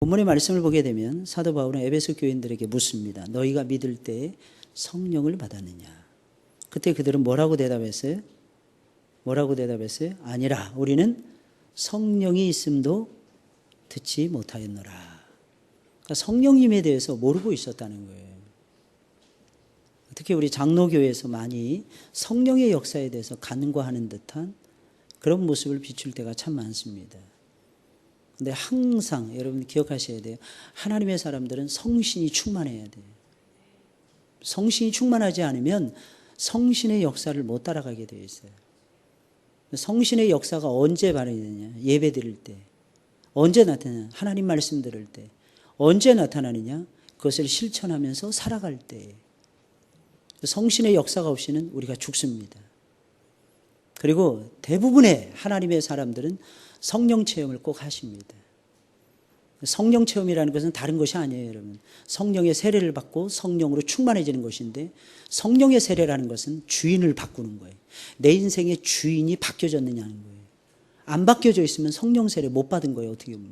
본문의 말씀을 보게 되면 사도 바울은 에베소 교인들에게 묻습니다. 너희가 믿을 때 성령을 받았느냐? 그때 그들은 뭐라고 대답했어요? 아니라 우리는 성령이 있음도 듣지 못하였노라. 그러니까 성령님에 대해서 모르고 있었다는 거예요. 특히 우리 장로교회에서 많이 성령의 역사에 대해서 간과하는 듯한 그런 모습을 비출 때가 참 많습니다. 근데 항상 여러분 기억하셔야 돼요. 하나님의 사람들은 성신이 충만해야 돼요. 성신이 충만하지 않으면 성신의 역사를 못 따라가게 되어 있어요. 성신의 역사가 언제 발휘되느냐? 예배 드릴 때. 언제 나타나냐? 하나님 말씀 들을 때. 언제 나타나느냐? 그것을 실천하면서 살아갈 때. 성신의 역사가 없이는 우리가 죽습니다. 그리고 대부분의 하나님의 사람들은 성령 체험을 꼭 하십니다. 성령 체험이라는 것은 다른 것이 아니에요, 여러분. 성령의 세례를 받고 성령으로 충만해지는 것인데, 성령의 세례라는 것은 주인을 바꾸는 거예요. 내 인생의 주인이 바뀌어졌느냐는 거예요. 안 바뀌어져 있으면 성령 세례 못 받은 거예요, 어떻게 보면.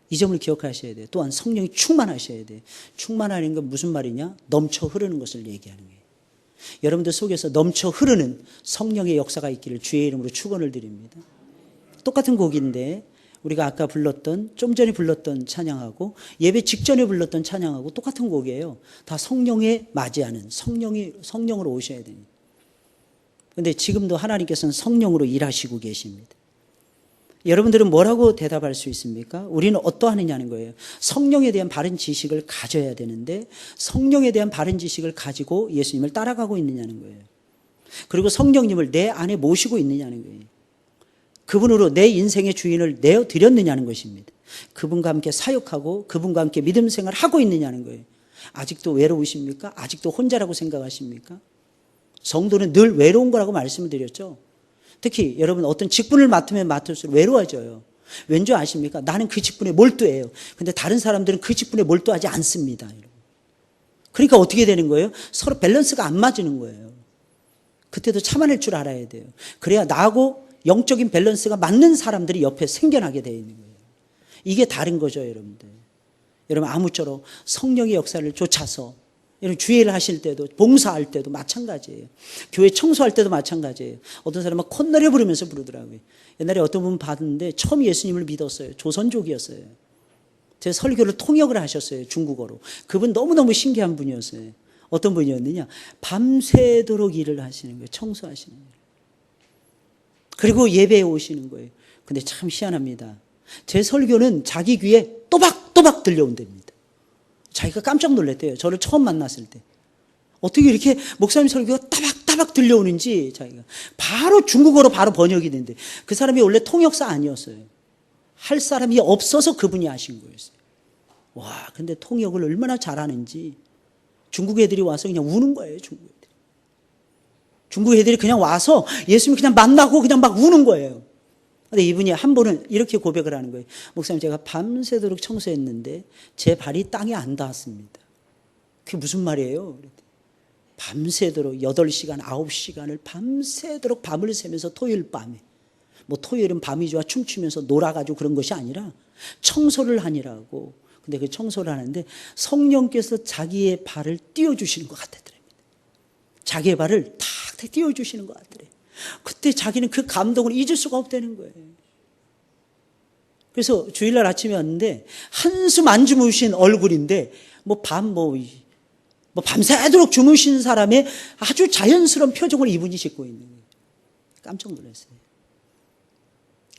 이 점을 기억하셔야 돼요. 또한 성령이 충만하셔야 돼요. 충만하는 건 무슨 말이냐? 넘쳐 흐르는 것을 얘기하는 거예요. 여러분들 속에서 넘쳐 흐르는 성령의 역사가 있기를 주의 이름으로 축원을 드립니다. 똑같은 곡인데 우리가 아까 불렀던, 좀 전에 불렀던 찬양하고 예배 직전에 불렀던 찬양하고 똑같은 곡이에요. 다 성령에 맞이하는, 성령으로 오셔야 됩니다. 그런데 지금도 하나님께서는 성령으로 일하시고 계십니다. 여러분들은 뭐라고 대답할 수 있습니까? 우리는 어떠하느냐는 거예요. 성령에 대한 바른 지식을 가져야 되는데 성령에 대한 바른 지식을 가지고 예수님을 따라가고 있느냐는 거예요. 그리고 성령님을 내 안에 모시고 있느냐는 거예요. 그분으로 내 인생의 주인을 내어드렸느냐는 것입니다. 그분과 함께 사역하고 그분과 함께 믿음 생활을 하고 있느냐는 거예요. 아직도 외로우십니까? 아직도 혼자라고 생각하십니까? 성도는 늘 외로운 거라고 말씀을 드렸죠. 특히 여러분 어떤 직분을 맡으면 맡을수록 외로워져요. 왠지 아십니까? 나는 그 직분에 몰두해요. 근데 다른 사람들은 그 직분에 몰두하지 않습니다. 그러니까 어떻게 되는 거예요? 서로 밸런스가 안 맞는 거예요. 그때도 참아낼 줄 알아야 돼요. 그래야 나하고 영적인 밸런스가 맞는 사람들이 옆에 생겨나게 되어 있는 거예요. 이게 다른 거죠, 여러분들. 여러분 아무쪼록 성령의 역사를 쫓아서 여러분 주일을 하실 때도 봉사할 때도 마찬가지예요. 교회 청소할 때도 마찬가지예요. 어떤 사람은 콧노래 부르면서 부르더라고요. 옛날에 어떤 분 봤는데 처음 예수님을 믿었어요. 조선족이었어요. 제 설교를 통역을 하셨어요. 중국어로. 그분 너무너무 신기한 분이었어요. 어떤 분이었느냐? 밤새도록 일을 하시는 거예요. 청소하시는 거예요. 그리고 예배에 오시는 거예요. 근데 참 희한합니다. 제 설교는 자기 귀에 또박또박 들려온답니다. 자기가 깜짝 놀랐대요. 저를 처음 만났을 때. 어떻게 이렇게 목사님 설교가 따박따박 들려오는지 자기가. 바로 중국어로 바로 번역이 된대. 그 사람이 원래 통역사 아니었어요. 할 사람이 없어서 그분이 하신 거였어요. 와, 근데 통역을 얼마나 잘하는지. 중국 애들이 와서 그냥 우는 거예요, 중국 애들이. 중국 애들이 그냥 와서 예수님 그냥 만나고 그냥 막 우는 거예요. 근데 이분이 한 번은 이렇게 고백을 하는 거예요. 목사님, 제가 밤새도록 청소했는데 제 발이 땅에 안 닿았습니다. 그게 무슨 말이에요? 밤새도록 8시간, 9시간을 밤새도록 밤을 새면서 토요일 밤에, 뭐 토요일은 밤이 좋아 춤추면서 놀아가지고 그런 것이 아니라 청소를 하니라고. 근데 그 청소를 하는데 성령께서 자기의 발을 띄워주시는 것 같았더랍니다. 자기의 발을 탁 띄워주시는 것 같더래요. 그때 자기는 그 감동을 잊을 수가 없다는 거예요. 그래서 주일날 아침에 왔는데 한숨 안 주무신 얼굴인데 밤새도록 주무신 사람의 아주 자연스러운 표정을 이분이 짓고 있는 거예요. 깜짝 놀랐어요.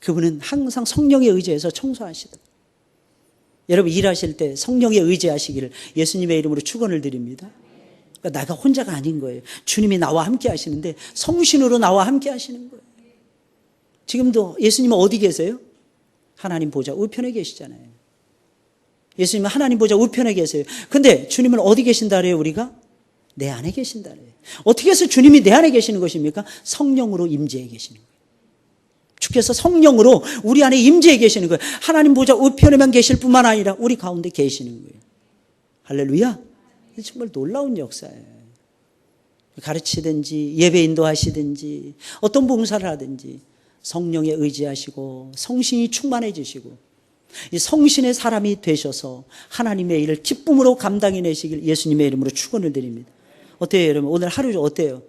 그분은 항상 성령에 의지해서 청소하시다. 여러분 일하실 때 성령에 의지하시기를 예수님의 이름으로 축원을 드립니다. 그러니까 내가 혼자가 아닌 거예요. 주님이 나와 함께 하시는데 성신으로 나와 함께 하시는 거예요. 지금도 예수님은 어디 계세요? 하나님 보좌 우편에 계시잖아요. 예수님은 하나님 보좌 우편에 계세요. 근데 주님은 어디 계신다 그래요? 우리가? 내 안에 계신다 그래요. 어떻게 해서 주님이 내 안에 계시는 것입니까? 성령으로 임재해 계시는 거예요. 주께서 성령으로 우리 안에 임재해 계시는 거예요. 하나님 보좌 우편에만 계실 뿐만 아니라 우리 가운데 계시는 거예요. 할렐루야. 정말 놀라운 역사예요. 가르치든지 예배 인도하시든지 어떤 봉사를 하든지 성령에 의지하시고 성신이 충만해지시고 이 성신의 사람이 되셔서 하나님의 일을 기쁨으로 감당해내시길 예수님의 이름으로 축원을 드립니다. 어때요 여러분? 오늘 하루 어때요?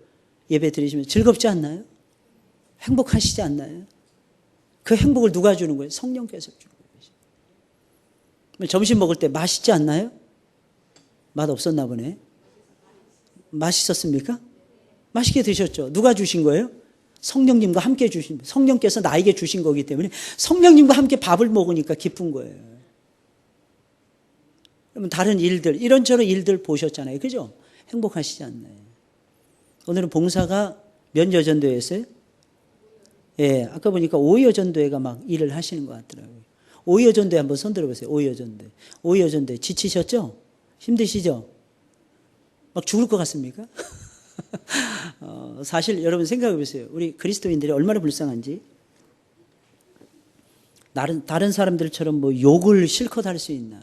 예배 드리시면 즐겁지 않나요? 행복하시지 않나요? 그 행복을 누가 주는 거예요? 성령께서 주는 거예요. 점심 먹을 때 맛있지 않나요? 맛 없었나 보네. 맛있었습니까? 맛있게 드셨죠? 누가 주신 거예요? 성령님과 함께 주신, 성령께서 나에게 주신 거기 때문에 성령님과 함께 밥을 먹으니까 기쁜 거예요. 그러면 다른 일들, 이런저런 일들 보셨잖아요. 그죠? 행복하시지 않나요? 오늘은 봉사가 몇 여전도였어요? 예, 아까 보니까 5여전도회가 막 일을 하시는 것 같더라고요. 5여전도회 한번 손 들어보세요. 5여전도회. 5여전도회 지치셨죠? 힘드시죠? 막 죽을 것 같습니까? 사실 여러분 생각해 보세요. 우리 그리스도인들이 얼마나 불쌍한지. 다른 사람들처럼 뭐 욕을 실컷 할 수 있나.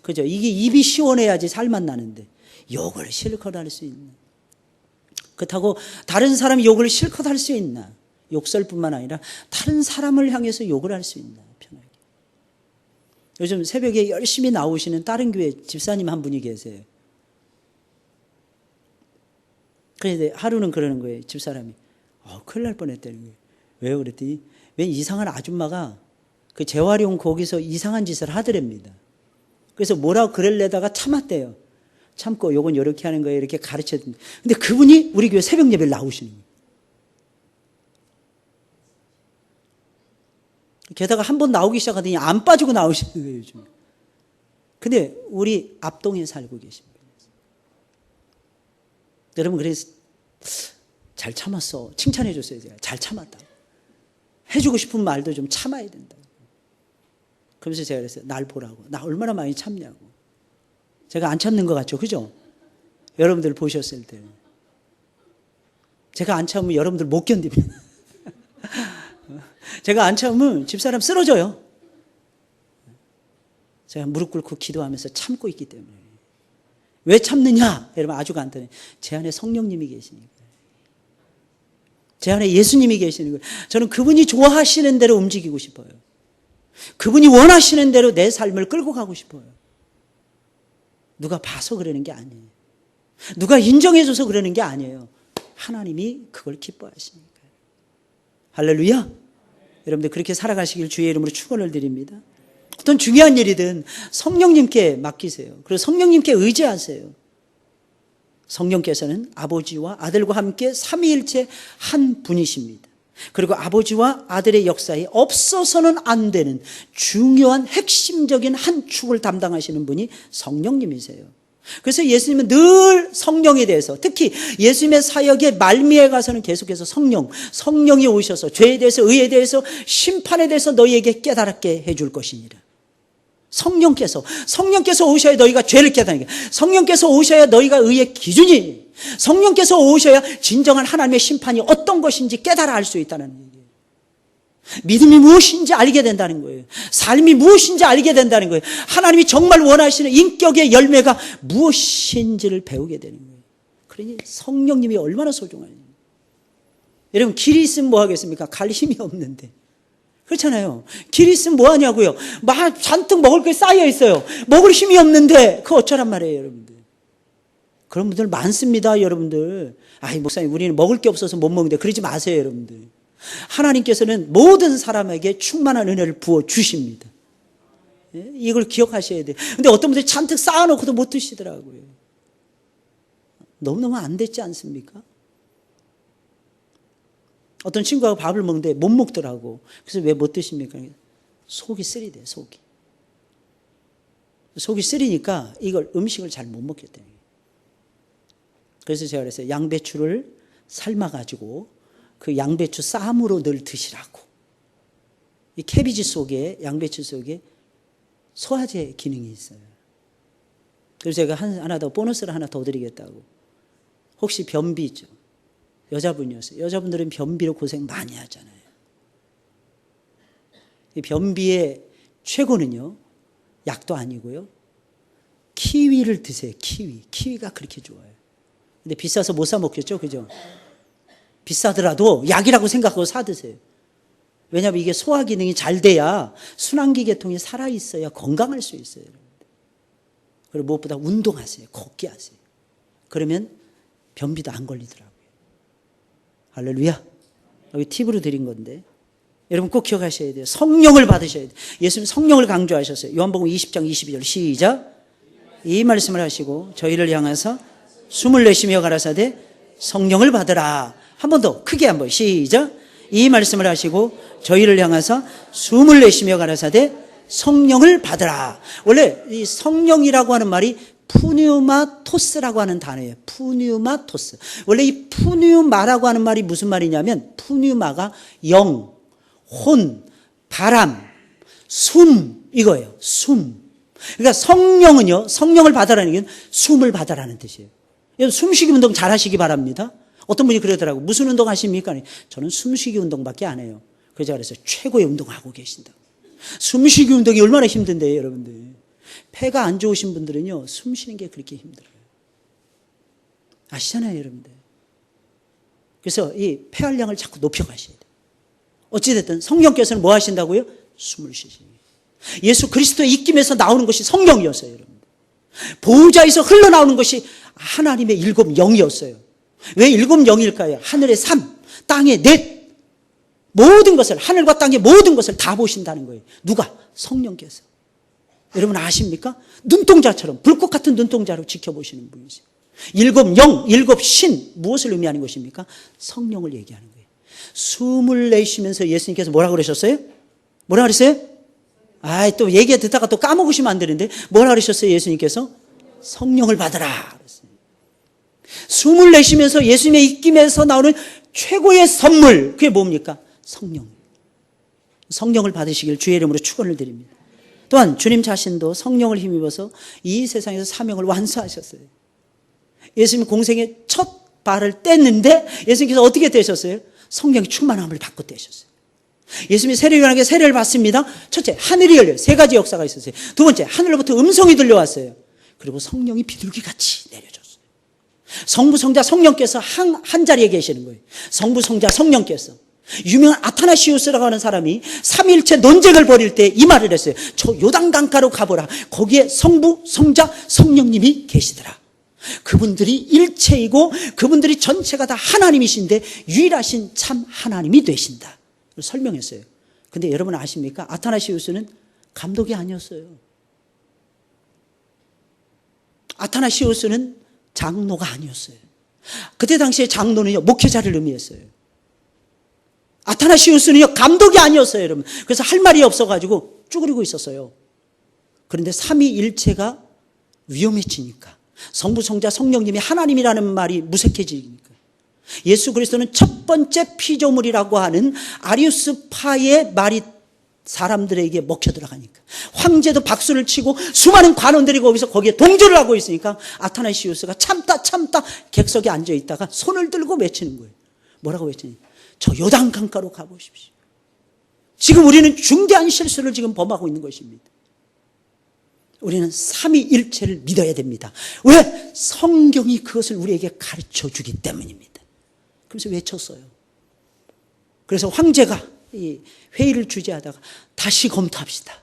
그죠? 이게 입이 시원해야지 살만 나는데 욕을 실컷 할 수 있나. 그렇다고 다른 사람 욕을 실컷 할 수 있나. 욕설뿐만 아니라 다른 사람을 향해서 욕을 할 수 있나. 편하게. 요즘 새벽에 열심히 나오시는 다른 교회 집사님 한 분이 계세요. 그런데 하루는 그러는 거예요. 집사람이. 큰일 날 뻔했다는 거예요. 왜요? 그랬더니 웬 이상한 아줌마가 그 재활용 거기서 이상한 짓을 하더랍니다. 그래서 뭐라고 그럴래다가 참았대요. 참고 요건 이렇게 하는 거예요. 이렇게 가르쳤는데. 근데 그분이 우리 교회 새벽 예배를 나오시는 거예요. 게다가 한 번 나오기 시작하더니 안 빠지고 나오시는 거예요. 요즘. 근데 우리 앞동에 살고 계십니다. 여러분 그래서 잘 참았어. 칭찬해 줬어요. 제가. 잘 참았다. 해주고 싶은 말도 좀 참아야 된다. 그러면서 제가 그랬어요. 날 보라고. 나 얼마나 많이 참냐고. 제가 안 참는 것 같죠? 그죠? 여러분들 보셨을 때. 제가 안 참으면 여러분들 못 견딥니다. 제가 안 참으면 집사람 쓰러져요. 제가 무릎 꿇고 기도하면서 참고 있기 때문에. 왜 참느냐? 여러분 아주 간단해요. 제 안에 성령님이 계시니까. 제 안에 예수님이 계시는 거예요. 저는 그분이 좋아하시는 대로 움직이고 싶어요. 그분이 원하시는 대로 내 삶을 끌고 가고 싶어요. 누가 봐서 그러는 게 아니에요. 누가 인정해줘서 그러는 게 아니에요. 하나님이 그걸 기뻐하시니까요. 할렐루야. 여러분들 그렇게 살아가시길 주의 이름으로 축원을 드립니다. 어떤 중요한 일이든 성령님께 맡기세요. 그리고 성령님께 의지하세요. 성령께서는 아버지와 아들과 함께 삼위일체 한 분이십니다. 그리고 아버지와 아들의 역사에 없어서는 안 되는 중요한 핵심적인 한 축을 담당하시는 분이 성령님이세요. 그래서 예수님은 늘 성령에 대해서, 특히 예수님의 사역의 말미에 가서는 계속해서 성령이 오셔서 죄에 대해서, 의에 대해서, 심판에 대해서 너희에게 깨달게 해줄 것이니라. 성령께서 오셔야 너희가 죄를 깨닫는 게, 성령께서 오셔야 너희가 의의 기준이, 성령께서 오셔야 진정한 하나님의 심판이 어떤 것인지 깨달아 알 수 있다는 얘기예요. 믿음이 무엇인지 알게 된다는 거예요. 삶이 무엇인지 알게 된다는 거예요. 하나님이 정말 원하시는 인격의 열매가 무엇인지를 배우게 되는 거예요. 그러니 성령님이 얼마나 소중한지. 여러분 길이 있으면 뭐 하겠습니까? 갈 힘이 없는데. 그렇잖아요. 길이 있으면 뭐 하냐고요. 막 잔뜩 먹을 게 쌓여 있어요. 먹을 힘이 없는데 그거 어쩌란 말이에요, 여러분들. 그런 분들 많습니다, 여러분들. 아이, 목사님, 우리는 먹을 게 없어서 못 먹는데 그러지 마세요, 여러분들. 하나님께서는 모든 사람에게 충만한 은혜를 부어 주십니다. 이걸 기억하셔야 돼요. 근데 어떤 분들이 잔뜩 쌓아놓고도 못 드시더라고요. 너무너무 안 됐지 않습니까? 어떤 친구가 밥을 먹는데 못 먹더라고. 그래서 왜 못 드십니까? 속이 쓰리대, 속이. 속이 쓰리니까 이걸 음식을 잘 못 먹겠대요. 그래서 제가 그랬어요. 양배추를 삶아가지고 그 양배추 쌈으로 늘 드시라고. 이 캐비지 속에, 양배추 속에 소화제 기능이 있어요. 그래서 제가 하나 더, 보너스를 하나 더 드리겠다고. 혹시 변비 있죠? 여자분이었어요. 여자분들은 변비로 고생 많이 하잖아요. 이 변비의 최고는요, 약도 아니고요, 키위를 드세요. 키위가 그렇게 좋아요. 근데 비싸서 못 사 먹겠죠, 그죠? 비싸더라도 약이라고 생각하고 사 드세요. 왜냐하면 이게 소화 기능이 잘 돼야 순환기 계통이 살아있어야 건강할 수 있어요. 그리고 무엇보다 운동하세요. 걷기 하세요. 그러면 변비도 안 걸리더라고요. 할렐루야. 여기 팁으로 드린 건데 여러분 꼭 기억하셔야 돼요. 성령을 받으셔야 돼요. 예수님 성령을 강조하셨어요. 요한복음 20장 22절 시작. 이 말씀을 하시고 저희를 향해서 숨을 내쉬며 가라사대 성령을 받으라. 한 번 더 크게 한번 시작. 이 말씀을 하시고 저희를 향해서 숨을 내쉬며 가라사대 성령을 받으라. 원래 이 성령이라고 하는 말이 푸뉴마토스라고 하는 단어예요. 푸뉴마토스. 원래 이 푸뉴마라고 하는 말이 무슨 말이냐면 푸뉴마가 영, 혼, 바람, 숨 이거예요. 숨. 그러니까 성령은요. 성령을 받으라는 게 숨을 받으라는 뜻이에요. 숨쉬기 운동 잘 하시기 바랍니다. 어떤 분이 그러더라고요. 무슨 운동 하십니까? 저는 숨쉬기 운동밖에 안 해요. 그래서 제가 그랬어요. 최고의 운동하고 계신다. 숨쉬기 운동이 얼마나 힘든데요, 여러분들. 폐가 안 좋으신 분들은요, 숨쉬는 게 그렇게 힘들어요. 아시잖아요, 여러분들. 그래서 이 폐활량을 자꾸 높여가셔야 돼요. 어찌됐든 성령께서는 뭐 하신다고요? 숨을 쉬시는 거예요. 예수 그리스도의 입김에서 나오는 것이 성령이었어요, 여러분들. 보호자에서 흘러나오는 것이 하나님의 일곱 영이었어요. 왜 일곱 영일까요? 하늘의 삼, 땅의 넷, 모든 것을, 하늘과 땅의 모든 것을 다 보신다는 거예요. 누가? 성령께서. 여러분 아십니까? 눈동자처럼 불꽃 같은 눈동자로 지켜보시는 분이세요. 일곱 영, 일곱 신, 무엇을 의미하는 것입니까? 성령을 얘기하는 거예요. 숨을 내쉬면서 예수님께서 뭐라고 그러셨어요? 뭐라고 그랬어요? 또 얘기 듣다가 또 까먹으시면 안 되는데 뭐라고 그러셨어요? 예수님께서 성령을 받으라. 숨을 내쉬면서 예수님의 입김에서 나오는 최고의 선물, 그게 뭡니까? 성령. 성령을 받으시길 주의 이름으로 축원을 드립니다. 또한 주님 자신도 성령을 힘입어서 이 세상에서 사명을 완수하셨어요. 예수님 공생의 첫 발을 뗐는데 예수님께서 어떻게 떼셨어요? 성령의 충만함을 받고 떼셨어요. 예수님이 세례요한에게 세례를 받습니다. 첫째, 하늘이 열려요. 세 가지 역사가 있었어요. 두 번째, 하늘로부터 음성이 들려왔어요. 그리고 성령이 비둘기같이 내려졌어요. 성부, 성자, 성령께서 한 자리에 계시는 거예요. 성부, 성자, 성령께서. 유명한 아타나시우스라고 하는 사람이 삼위일체 논쟁을 벌일 때 이 말을 했어요. 저 요단강가로 가보라. 거기에 성부, 성자, 성령님이 계시더라. 그분들이 일체이고 그분들이 전체가 다 하나님이신데 유일하신 참 하나님이 되신다. 설명했어요. 근데 여러분 아십니까? 아타나시우스는 감독이 아니었어요. 아타나시우스는 장로가 아니었어요. 그때 당시에 장로는요, 목회자를 의미했어요. 아타나시우스는요, 감독이 아니었어요, 여러분. 그래서 할 말이 없어가지고 쭈그리고 있었어요. 그런데 삼위일체가 위험해지니까, 성부, 성자, 성령님이 하나님이라는 말이 무색해지니까, 예수 그리스도는 첫 번째 피조물이라고 하는 아리우스파의 말이 사람들에게 먹혀 들어가니까, 황제도 박수를 치고 수많은 관원들이 거기에 동조를 하고 있으니까 아타나시우스가 참다 객석에 앉아 있다가 손을 들고 외치는 거예요. 뭐라고 외치니? 저 요단 강가로 가보십시오. 지금 우리는 중대한 실수를 지금 범하고 있는 것입니다. 우리는 삼위일체를 믿어야 됩니다. 왜? 성경이 그것을 우리에게 가르쳐 주기 때문입니다. 그래서 외쳤어요. 그래서 황제가 이 회의를 주재하다가 다시 검토합시다.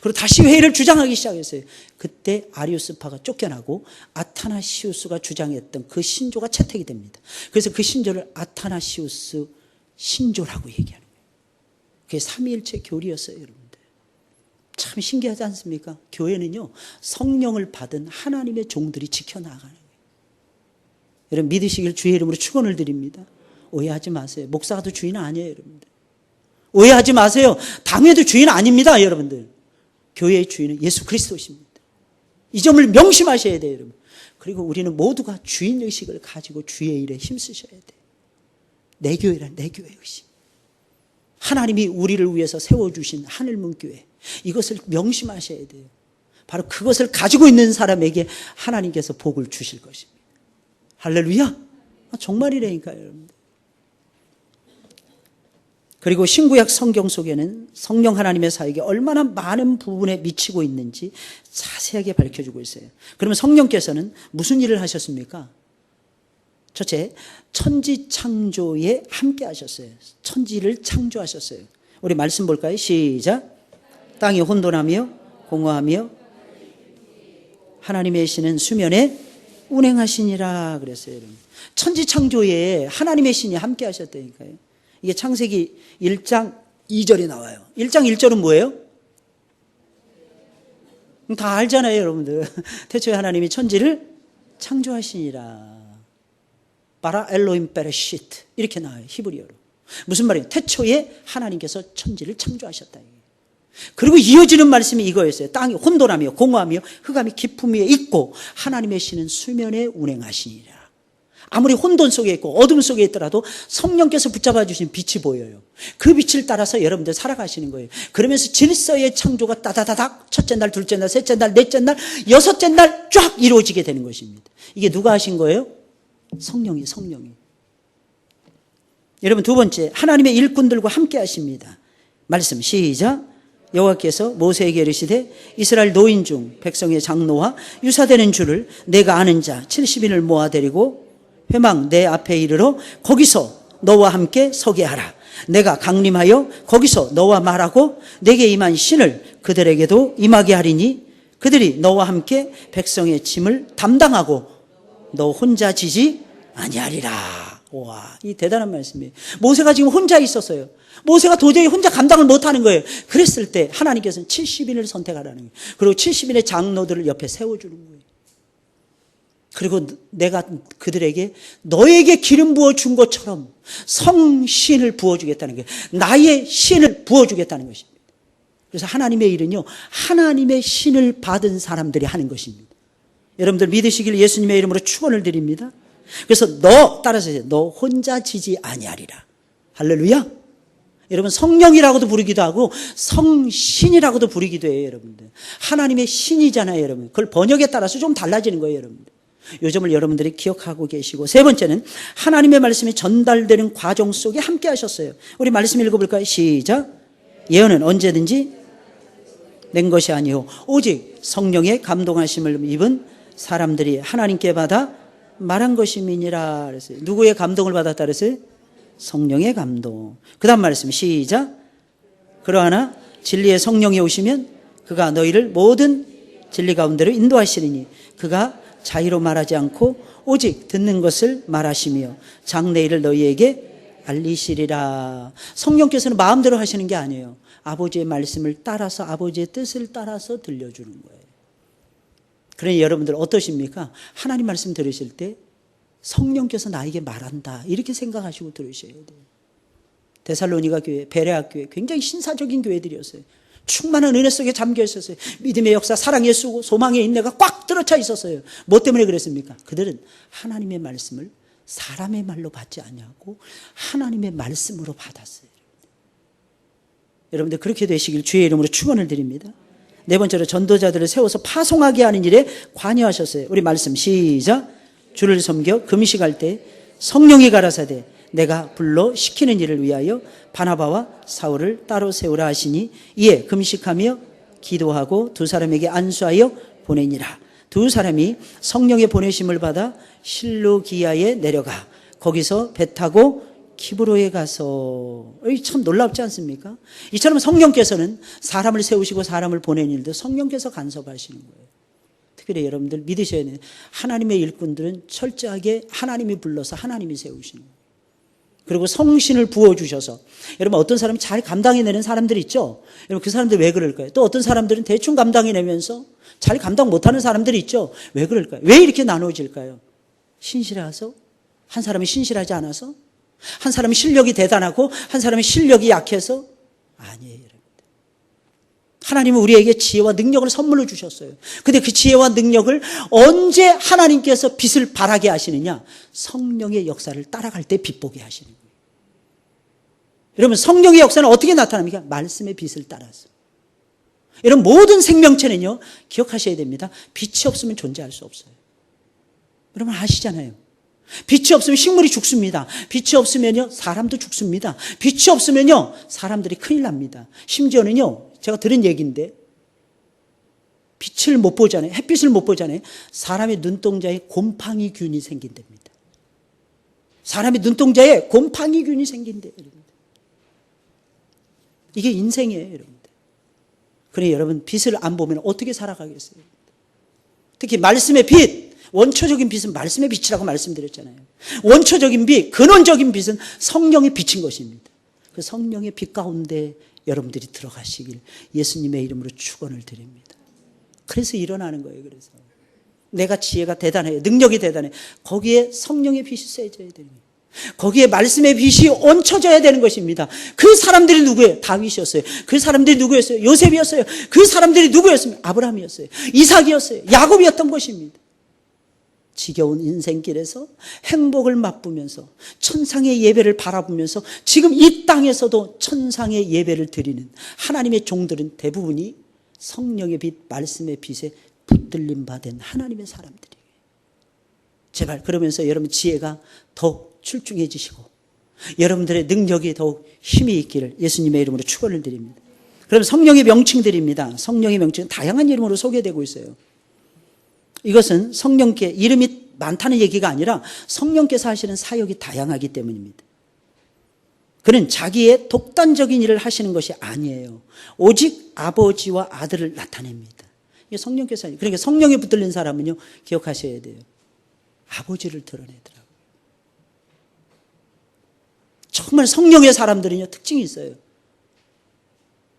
그리고 다시 회의를 주장하기 시작했어요. 그때 아리우스파가 쫓겨나고 아타나시우스가 주장했던 그 신조가 채택이 됩니다. 그래서 그 신조를 아타나시우스 신조라고 얘기하는 거예요. 그게 삼위일체 교리였어요, 여러분들. 참 신기하지 않습니까? 교회는요, 성령을 받은 하나님의 종들이 지켜나가는 거예요. 여러분 믿으시길 주의 이름으로 축원을 드립니다. 오해하지 마세요. 목사도 주인 아니에요, 여러분들. 오해하지 마세요. 당회도 주인 아닙니다, 여러분들. 교회의 주인은 예수 그리스도십니다. 이 점을 명심하셔야 돼요, 여러분. 그리고 우리는 모두가 주인의식을 가지고 주의 일에 힘쓰셔야 돼요. 내 교회란 내 교회 의식. 하나님이 우리를 위해서 세워주신 하늘문교회. 이것을 명심하셔야 돼요. 바로 그것을 가지고 있는 사람에게 하나님께서 복을 주실 것입니다. 할렐루야. 정말이라니까요, 여러분들. 그리고 신구약 성경 속에는 성령 하나님의 사역이 얼마나 많은 부분에 미치고 있는지 자세하게 밝혀주고 있어요. 그러면 성령께서는 무슨 일을 하셨습니까? 첫째, 천지 창조에 함께 하셨어요. 천지를 창조하셨어요. 우리 말씀 볼까요? 시작. 땅이 혼돈하며 공허하며 하나님의 신은 수면에 운행하시니라 그랬어요. 여러분. 천지 창조에 하나님의 신이 함께 하셨다니까요. 이게 창세기 1장 2절에 나와요. 1장 1절은 뭐예요? 다 알잖아요, 여러분들. 태초에 하나님이 천지를 창조하시니라. 바라 엘로힘 베레시트 이렇게 나와요, 히브리어로. 무슨 말이에요? 태초에 하나님께서 천지를 창조하셨다. 그리고 이어지는 말씀이 이거였어요. 땅이 혼돈하며 공허하며 흑암이 깊음 위에 있고 하나님의 신은 수면에 운행하시니라. 아무리 혼돈 속에 있고 어둠 속에 있더라도 성령께서 붙잡아 주신 빛이 보여요. 그 빛을 따라서 여러분들 살아가시는 거예요. 그러면서 질서의 창조가 따다다닥 첫째 날, 둘째 날, 셋째 날, 넷째 날, 여섯째 날 쫙 이루어지게 되는 것입니다. 이게 누가 하신 거예요? 성령이. 여러분, 두 번째, 하나님의 일꾼들과 함께 하십니다. 말씀 시작. 여호와께서 모세에게 이르시되 이스라엘 노인 중 백성의 장로와 유사되는 줄을 내가 아는 자 70인을 모아 데리고 회막 내 앞에 이르러 거기서 너와 함께 서게 하라. 내가 강림하여 거기서 너와 말하고 내게 임한 신을 그들에게도 임하게 하리니 그들이 너와 함께 백성의 짐을 담당하고 너 혼자 지지 아니하리라. 와, 이 대단한 말씀이에요. 모세가 지금 혼자 있었어요. 모세가 도저히 혼자 감당을 못하는 거예요. 그랬을 때 하나님께서는 70인을 선택하라는 거예요. 그리고 70인의 장로들을 옆에 세워주는 거예요. 그리고 내가 그들에게 너에게 기름 부어준 것처럼 성신을 부어주겠다는 거예요. 나의 신을 부어주겠다는 것입니다. 그래서 하나님의 일은요, 하나님의 신을 받은 사람들이 하는 것입니다. 여러분들 믿으시길 예수님의 이름으로 축원을 드립니다. 그래서 너 따라서 너 혼자 지지 아니하리라. 할렐루야. 여러분, 성령이라고도 부르기도 하고 성신이라고도 부르기도 해요. 여러분들 하나님의 신이잖아요. 여러분, 그걸 번역에 따라서 좀 달라지는 거예요. 여러분들 요 점을 여러분들이 기억하고 계시고, 세 번째는 하나님의 말씀이 전달되는 과정 속에 함께 하셨어요. 우리 말씀 읽어볼까요? 시작. 예언은 언제든지 낸 것이 아니요 오직 성령의 감동하심을 입은 사람들이 하나님께 받아 말한 것임이니라 그랬어요. 누구의 감동을 받았다 그랬어요? 성령의 감동. 그 다음 말씀 시작. 그러하나 진리의 성령이 오시면 그가 너희를 모든 진리 가운데로 인도하시리니 그가 자의로 말하지 않고 오직 듣는 것을 말하시며 장래일을 너희에게 알리시리라. 성령께서는 마음대로 하시는 게 아니에요. 아버지의 말씀을 따라서 아버지의 뜻을 따라서 들려주는 거예요. 그러니 여러분들 어떠십니까? 하나님 말씀 들으실 때 성령께서 나에게 말한다 이렇게 생각하시고 들으셔야 돼요. 데살로니가 교회, 베레아 교회 굉장히 신사적인 교회들이었어요. 충만한 은혜 속에 잠겨 있었어요. 믿음의 역사, 사랑의 수고, 소망의 인내가 꽉 들어차 있었어요. 뭐 때문에 그랬습니까? 그들은 하나님의 말씀을 사람의 말로 받지 아니하고 하나님의 말씀으로 받았어요. 여러분들 그렇게 되시길 주의 이름으로 축원을 드립니다. 네 번째로 전도자들을 세워서 파송하게 하는 일에 관여하셨어요. 우리 말씀 시작. 주를 섬겨 금식할 때 성령이 가라사대 내가 불러 시키는 일을 위하여 바나바와 사울을 따로 세우라 하시니 이에 금식하며 기도하고 두 사람에게 안수하여 보내니라. 두 사람이 성령의 보내심을 받아 실루기아에 내려가 거기서 배 타고 기브로에 가서, 참 놀랍지 않습니까? 이처럼 성령께서는 사람을 세우시고 사람을 보내는 일도 성령께서 간섭하시는 거예요. 특별히 여러분들 믿으셔야 돼요. 하나님의 일꾼들은 철저하게 하나님이 불러서 하나님이 세우시는 거예요. 그리고 성신을 부어주셔서, 여러분 어떤 사람이 잘 감당해내는 사람들 있죠? 여러분 그 사람들 왜 그럴까요? 또 어떤 사람들은 대충 감당해내면서 잘 감당 못하는 사람들이 있죠? 왜 그럴까요? 왜 이렇게 나눠질까요? 신실해서? 한 사람이 신실하지 않아서? 한 사람이 실력이 대단하고 한 사람이 실력이 약해서? 아니에요, 여러분. 하나님은 우리에게 지혜와 능력을 선물로 주셨어요. 근데 그 지혜와 능력을 언제 하나님께서 빛을 발하게 하시느냐? 성령의 역사를 따라갈 때 빛보게 하시는 거예요. 여러분 성령의 역사는 어떻게 나타납니까? 말씀의 빛을 따라서. 여러분 모든 생명체는요, 기억하셔야 됩니다. 빛이 없으면 존재할 수 없어요. 여러분 아시잖아요. 빛이 없으면 식물이 죽습니다. 빛이 없으면요 사람도 죽습니다. 빛이 없으면요 사람들이 큰일 납니다. 심지어는요 제가 들은 얘기인데 빛을 못 보잖아요. 햇빛을 못 보잖아요. 사람의 눈동자에 곰팡이균이 생긴답니다. 사람의 눈동자에 곰팡이균이 생긴대요. 여러분들. 이게 인생이에요. 여러분들. 그러니 여러분 빛을 안 보면 어떻게 살아가겠어요? 특히 말씀의 빛, 원초적인 빛은 말씀의 빛이라고 말씀드렸잖아요. 원초적인 빛, 근원적인 빛은 성령의 빛인 것입니다. 그 성령의 빛 가운데 여러분들이 들어가시길 예수님의 이름으로 축원을 드립니다. 그래서 일어나는 거예요. 그래서 내가 지혜가 대단해요. 능력이 대단해. 거기에 성령의 빛이 쐬져야 되는 거예요. 거기에 말씀의 빛이 얹혀져야 되는 것입니다. 그 사람들이 누구예요? 다윗이었어요. 그 사람들이 누구였어요? 요셉이었어요. 그 사람들이 누구였습니까? 아브라함이었어요. 이삭이었어요. 야곱이었던 것입니다. 지겨운 인생길에서 행복을 맛보면서 천상의 예배를 바라보면서 지금 이 땅에서도 천상의 예배를 드리는 하나님의 종들은 대부분이 성령의 빛, 말씀의 빛에 붙들림 받은 하나님의 사람들이에요. 제발 그러면서 여러분 지혜가 더욱 출중해지시고 여러분들의 능력이 더욱 힘이 있기를 예수님의 이름으로 축원을 드립니다. 그럼 성령의 명칭들입니다. 성령의 명칭은 다양한 이름으로 소개되고 있어요. 이것은 성령께 이름이 많다는 얘기가 아니라 성령께서 하시는 사역이 다양하기 때문입니다. 그는 자기의 독단적인 일을 하시는 것이 아니에요. 오직 아버지와 아들을 나타냅니다. 이게 성령께서 아니에요. 그러니까 성령에 붙들린 사람은요, 기억하셔야 돼요. 아버지를 드러내더라고요. 정말 성령의 사람들은요, 특징이 있어요.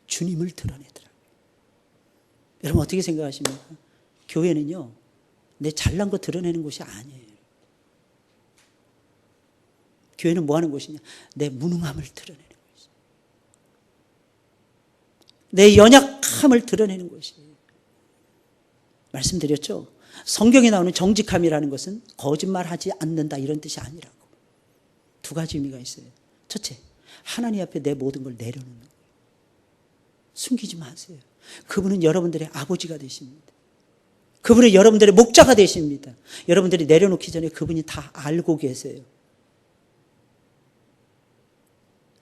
주님을 드러내더라고요. 여러분 어떻게 생각하십니까? 교회는요, 내 잘난 거 드러내는 곳이 아니에요. 교회는 뭐 하는 곳이냐? 내 무능함을 드러내는 곳이에요. 내 연약함을 드러내는 곳이에요. 말씀드렸죠? 성경에 나오는 정직함이라는 것은 거짓말하지 않는다 이런 뜻이 아니라고. 두 가지 의미가 있어요. 첫째, 하나님 앞에 내 모든 걸 내려놓는 거예요. 숨기지 마세요. 그분은 여러분들의 아버지가 되십니다. 그분은 여러분들의 목자가 되십니다. 여러분들이 내려놓기 전에 그분이 다 알고 계세요.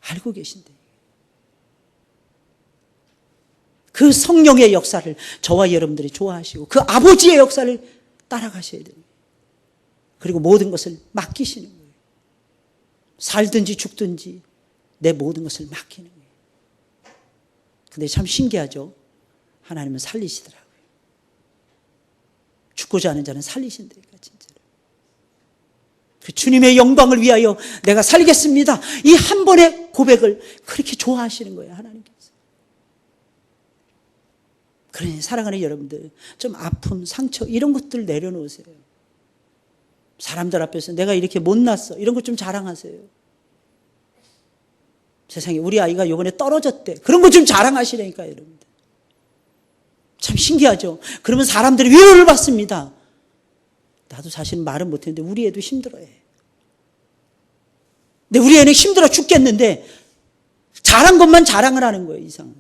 알고 계신데. 그 성령의 역사를 저와 여러분들이 좋아하시고 그 아버지의 역사를 따라가셔야 돼요. 그리고 모든 것을 맡기시는 거예요. 살든지 죽든지 내 모든 것을 맡기는 거예요. 근데 참 신기하죠? 하나님은 살리시더라고요. 죽고자 하는 자는 살리신다니까 진짜로. 그 주님의 영광을 위하여 내가 살겠습니다. 이 한 번의 고백을 그렇게 좋아하시는 거예요. 하나님께서. 그러니 사랑하는 여러분들 좀 아픔, 상처 이런 것들 내려놓으세요. 사람들 앞에서 내가 이렇게 못났어 이런 것 좀 자랑하세요. 세상에 우리 아이가 이번에 떨어졌대 그런 것 좀 자랑하시라니까요. 여러분들. 참 신기하죠. 그러면 사람들이 위로를 받습니다. 나도 사실 말은 못했는데 우리 애도 힘들어해. 근데 우리 애는 힘들어 죽겠는데 잘한 것만 자랑을 하는 거예요. 이상하게.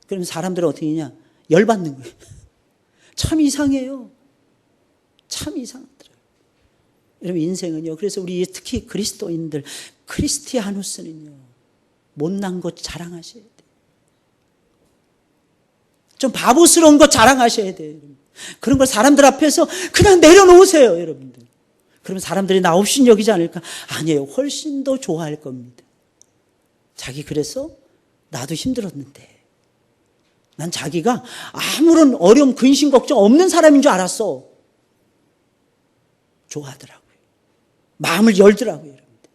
그러면 사람들은 어떻게 하냐? 열받는 거예요. 참 이상해요. 참 이상하더라고요. 여러분 인생은요. 그래서 우리 특히 그리스도인들 크리스티아누스는요. 못난 것 자랑하셔야 돼요. 좀 바보스러운 것 자랑하셔야 돼요. 그런 걸 사람들 앞에서 그냥 내려놓으세요. 여러분들. 그러면 사람들이 나 없인 여기지 않을까? 아니에요. 훨씬 더 좋아할 겁니다. 자기 그래서 나도 힘들었는데 난 자기가 아무런 어려움, 근심, 걱정 없는 사람인 줄 알았어. 좋아하더라고요. 마음을 열더라고요. 여러분들.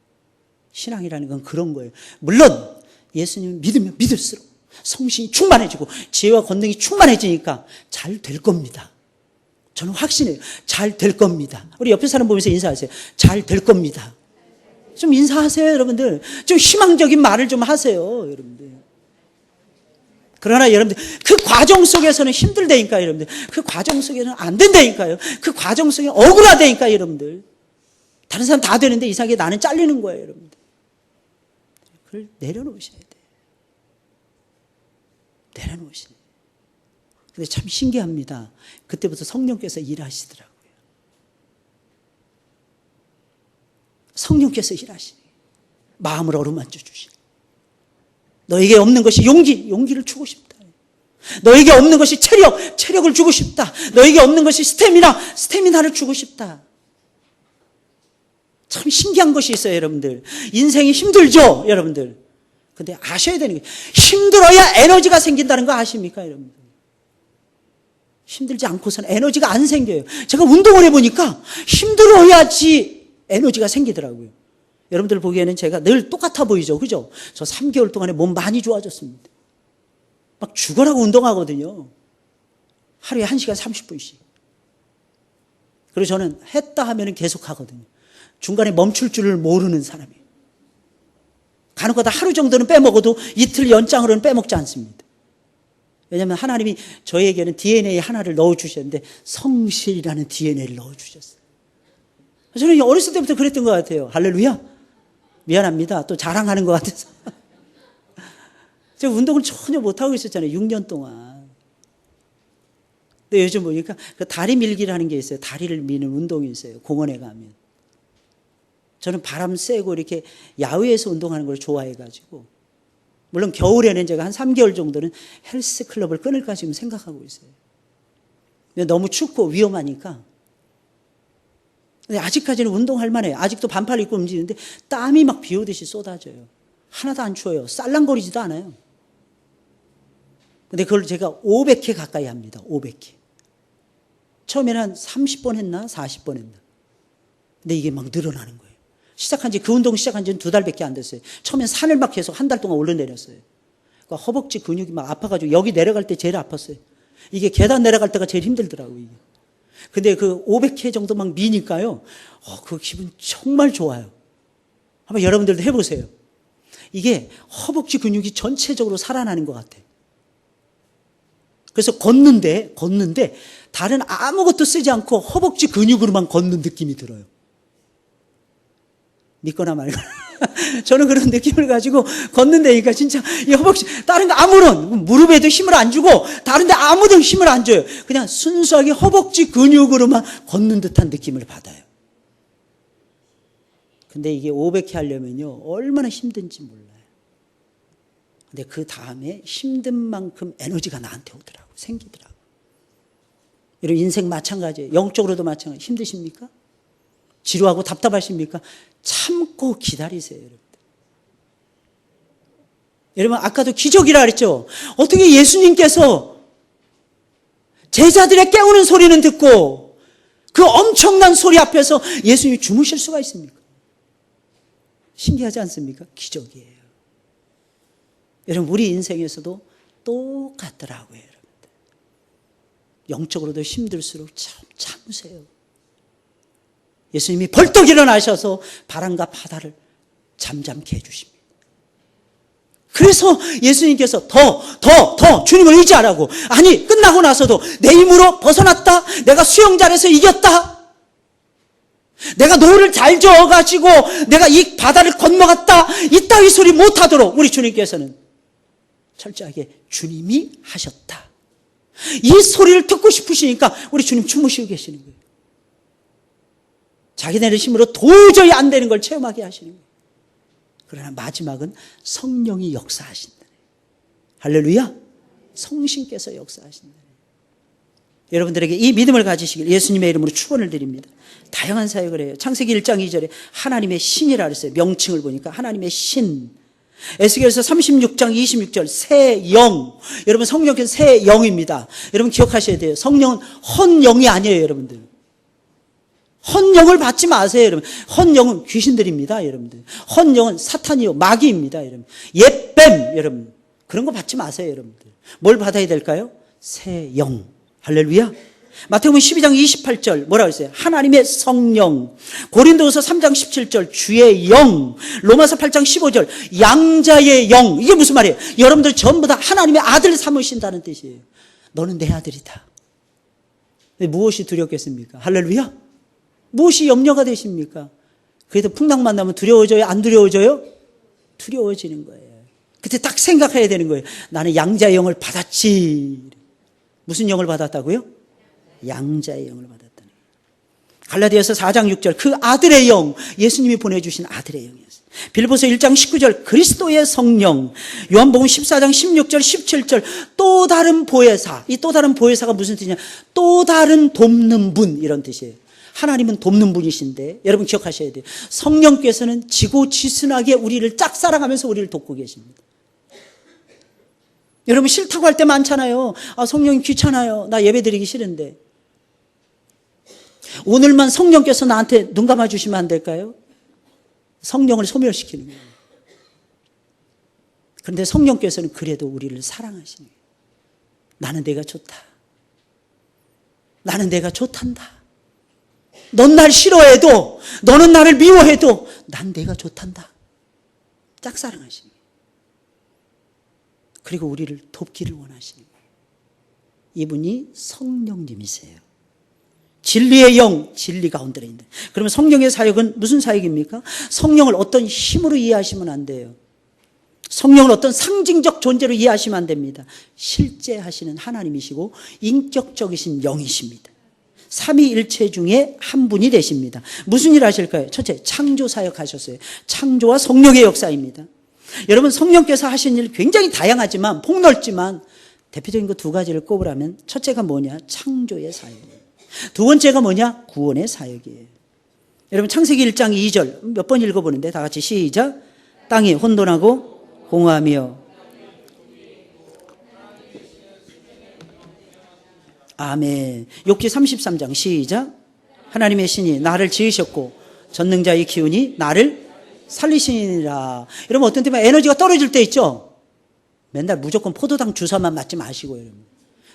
신앙이라는 건 그런 거예요. 물론 예수님을 믿으면 믿을수록 성신이 충만해지고 지혜와 권능이 충만해지니까 잘 될 겁니다. 저는 확신해요. 잘 될 겁니다. 우리 옆에 사람 보면서 인사하세요. 잘 될 겁니다. 좀 인사하세요, 여러분들. 좀 희망적인 말을 좀 하세요, 여러분들. 그러나 여러분들 그 과정 속에서는 힘들다니까요. 여러분들 그 과정 속에는 안 된다니까요. 그 과정 속에 억울하다니까요. 여러분들 다른 사람 다 되는데 이상하게 나는 잘리는 거예요. 여러분들 그걸 내려놓으셔야 돼요. 내려놓으시네. 근데 참 신기합니다. 그때부터 성령께서 일하시더라고요. 성령께서 일하시네. 마음을 어루만져 주시네. 너에게 없는 것이 용기를 주고 싶다. 너에게 없는 것이 체력을 주고 싶다. 너에게 없는 것이 스태미나를 주고 싶다. 참 신기한 것이 있어요, 여러분들. 인생이 힘들죠, 여러분들. 근데 아셔야 되는 게 힘들어야 에너지가 생긴다는 거 아십니까, 여러분들? 힘들지 않고서는 에너지가 안 생겨요. 제가 운동을 해보니까 힘들어야지 에너지가 생기더라고요. 여러분들 보기에는 제가 늘 똑같아 보이죠, 그죠? 저 3개월 동안에 몸 많이 좋아졌습니다. 막 죽어라고 운동하거든요. 하루에 1시간 30분씩. 그리고 저는 했다 하면 계속 하거든요. 중간에 멈출 줄을 모르는 사람이에요. 간혹가다 하루 정도는 빼먹어도 이틀 연장으로는 빼먹지 않습니다. 왜냐하면 하나님이 저에게는 DNA 하나를 넣어주셨는데 성실이라는 DNA를 넣어주셨어요. 저는 어렸을 때부터 그랬던 것 같아요. 할렐루야. 미안합니다. 또 자랑하는 것 같아서. 제가 운동을 전혀 못하고 있었잖아요. 6년 동안. 근데 요즘 보니까 그 다리 밀기라는 게 있어요. 다리를 미는 운동이 있어요. 공원에 가면. 저는 바람 쐬고 이렇게 야외에서 운동하는 걸 좋아해가지고, 물론 겨울에는 제가 한 3개월 정도는 헬스클럽을 끊을까 지금 생각하고 있어요. 근데 너무 춥고 위험하니까. 근데 아직까지는 운동할 만해요. 아직도 반팔 입고 움직이는데 땀이 막 비 오듯이 쏟아져요. 하나도 안 추워요. 쌀랑거리지도 않아요. 근데 그걸 제가 500회 가까이 합니다. 500회. 처음에는 한 30번 했나 40번 했나. 근데 이게 막 늘어나는 거예요. 그 운동 시작한 지는 2달밖에 안 됐어요. 처음엔 산을 막 계속 한 달 동안 올라내렸어요. 그러니까 허벅지 근육이 막 아파가지고 여기 내려갈 때 제일 아팠어요. 이게 계단 내려갈 때가 제일 힘들더라고요. 이게. 근데 그 500회 정도 막 미니까요. 그 기분 정말 좋아요. 한번 여러분들도 해보세요. 이게 허벅지 근육이 전체적으로 살아나는 것 같아요. 그래서 걷는데 다른 아무것도 쓰지 않고 허벅지 근육으로만 걷는 느낌이 들어요. 믿거나 말거나. 저는 그런 느낌을 가지고 걷는데니까 진짜 이 허벅지, 다른 거 아무런, 무릎에도 힘을 안 주고, 다른 데 아무도 힘을 안 줘요. 그냥 순수하게 허벅지 근육으로만 걷는 듯한 느낌을 받아요. 근데 이게 500회 하려면요, 얼마나 힘든지 몰라요. 근데 그 다음에 힘든 만큼 에너지가 나한테 오더라고, 생기더라고. 이런 인생 마찬가지예요. 영적으로도 마찬가지. 힘드십니까? 지루하고 답답하십니까? 참고 기다리세요, 여러분. 여러분, 아까도 기적이라 그랬죠? 어떻게 예수님께서 제자들의 깨우는 소리는 듣고 그 엄청난 소리 앞에서 예수님이 주무실 수가 있습니까? 신기하지 않습니까? 기적이에요. 여러분, 우리 인생에서도 똑같더라고요, 여러분들. 영적으로도 힘들수록 참으세요. 예수님이 벌떡 일어나셔서 바람과 바다를 잠잠케 해주십니다. 그래서 예수님께서 더 주님을 의지하라고. 아니, 끝나고 나서도 내 힘으로 벗어났다. 내가 수영 잘해서 이겼다. 내가 노를 잘 저어가지고 내가 이 바다를 건너갔다. 이따위 소리 못하도록 우리 주님께서는 철저하게 주님이 하셨다. 이 소리를 듣고 싶으시니까 우리 주님 주무시고 계시는 거예요. 자기네들 힘으로 도저히 안 되는 걸 체험하게 하시는 거예요. 그러나 마지막은 성령이 역사하신다. 할렐루야. 성신께서 역사하신다. 여러분들에게 이 믿음을 가지시길 예수님의 이름으로 축원을 드립니다. 다양한 사역을 해요. 창세기 1장 2절에 하나님의 신이라 그랬어요. 명칭을 보니까 하나님의 신. 에스겔서 36장 26절 새 영. 여러분, 성령께서 새 영입니다. 여러분 기억하셔야 돼요. 성령은 헌영이 아니에요, 여러분들. 헌영을 받지 마세요, 여러분. 헌영은 귀신들입니다, 여러분들. 헌영은 사탄이요, 마귀입니다, 여러분. 옛뱀, 여러분. 그런 거 받지 마세요, 여러분들. 뭘 받아야 될까요? 새 영. 할렐루야. 마태복음 12장 28절 뭐라고 했어요? 하나님의 성령. 고린도후서 3장 17절 주의 영. 로마서 8장 15절 양자의 영. 이게 무슨 말이에요? 여러분들 전부 다 하나님의 아들 삼으신다는 뜻이에요. 너는 내 아들이다. 무엇이 두렵겠습니까? 할렐루야. 무엇이 염려가 되십니까? 그래도 풍랑 만나면 두려워져요? 안 두려워져요? 두려워지는 거예요. 그때 딱 생각해야 되는 거예요. 나는 양자의 영을 받았지. 무슨 영을 받았다고요? 양자의 영을 받았다는 거예요. 갈라디아서 4장 6절 그 아들의 영, 예수님이 보내주신 아들의 영이었어요. 빌립보서 1장 19절 그리스도의 성령. 요한복음 14장 16절 17절 또 다른 보혜사. 이 또 다른 보혜사가 무슨 뜻이냐? 또 다른 돕는 분, 이런 뜻이에요. 하나님은 돕는 분이신데 여러분 기억하셔야 돼요. 성령께서는 지고지순하게 우리를 짝사랑하면서 우리를 돕고 계십니다. 여러분 싫다고 할 때 많잖아요. 성령님 귀찮아요. 나 예배드리기 싫은데. 오늘만 성령께서 나한테 눈 감아주시면 안 될까요? 성령을 소멸시키는 거예요. 그런데 성령께서는 그래도 우리를 사랑하시는 거예요. 나는 내가 좋다. 나는 내가 좋단다. 넌 날 싫어해도, 너는 나를 미워해도 난 내가 좋단다. 짝사랑하시는 거예요. 그리고 우리를 돕기를 원하시는 거예요. 이분이 성령님이세요. 진리의 영, 진리 가운데 있는. 그러면 성령의 사역은 무슨 사역입니까? 성령을 어떤 힘으로 이해하시면 안 돼요. 성령을 어떤 상징적 존재로 이해하시면 안 됩니다. 실제 하시는 하나님이시고 인격적이신 영이십니다. 삼위일체 중에 한 분이 되십니다. 무슨 일 하실까요? 첫째, 창조 사역 하셨어요. 창조와 성령의 역사입니다. 여러분 성령께서 하신 일 굉장히 다양하지만 폭넓지만 대표적인 거 두 가지를 꼽으라면 첫째가 뭐냐? 창조의 사역이에요. 두 번째가 뭐냐? 구원의 사역이에요. 여러분 창세기 1장 2절 몇 번 읽어보는데 다 같이 시작. 땅이 혼돈하고 공허하며 아멘. 욥기 33장 시작. 하나님의 신이 나를 지으셨고 전능자의 기운이 나를 살리시니라. 여러분 어떤 때면 에너지가 떨어질 때 있죠. 맨날 무조건 포도당 주사만 맞지 마시고 여러분.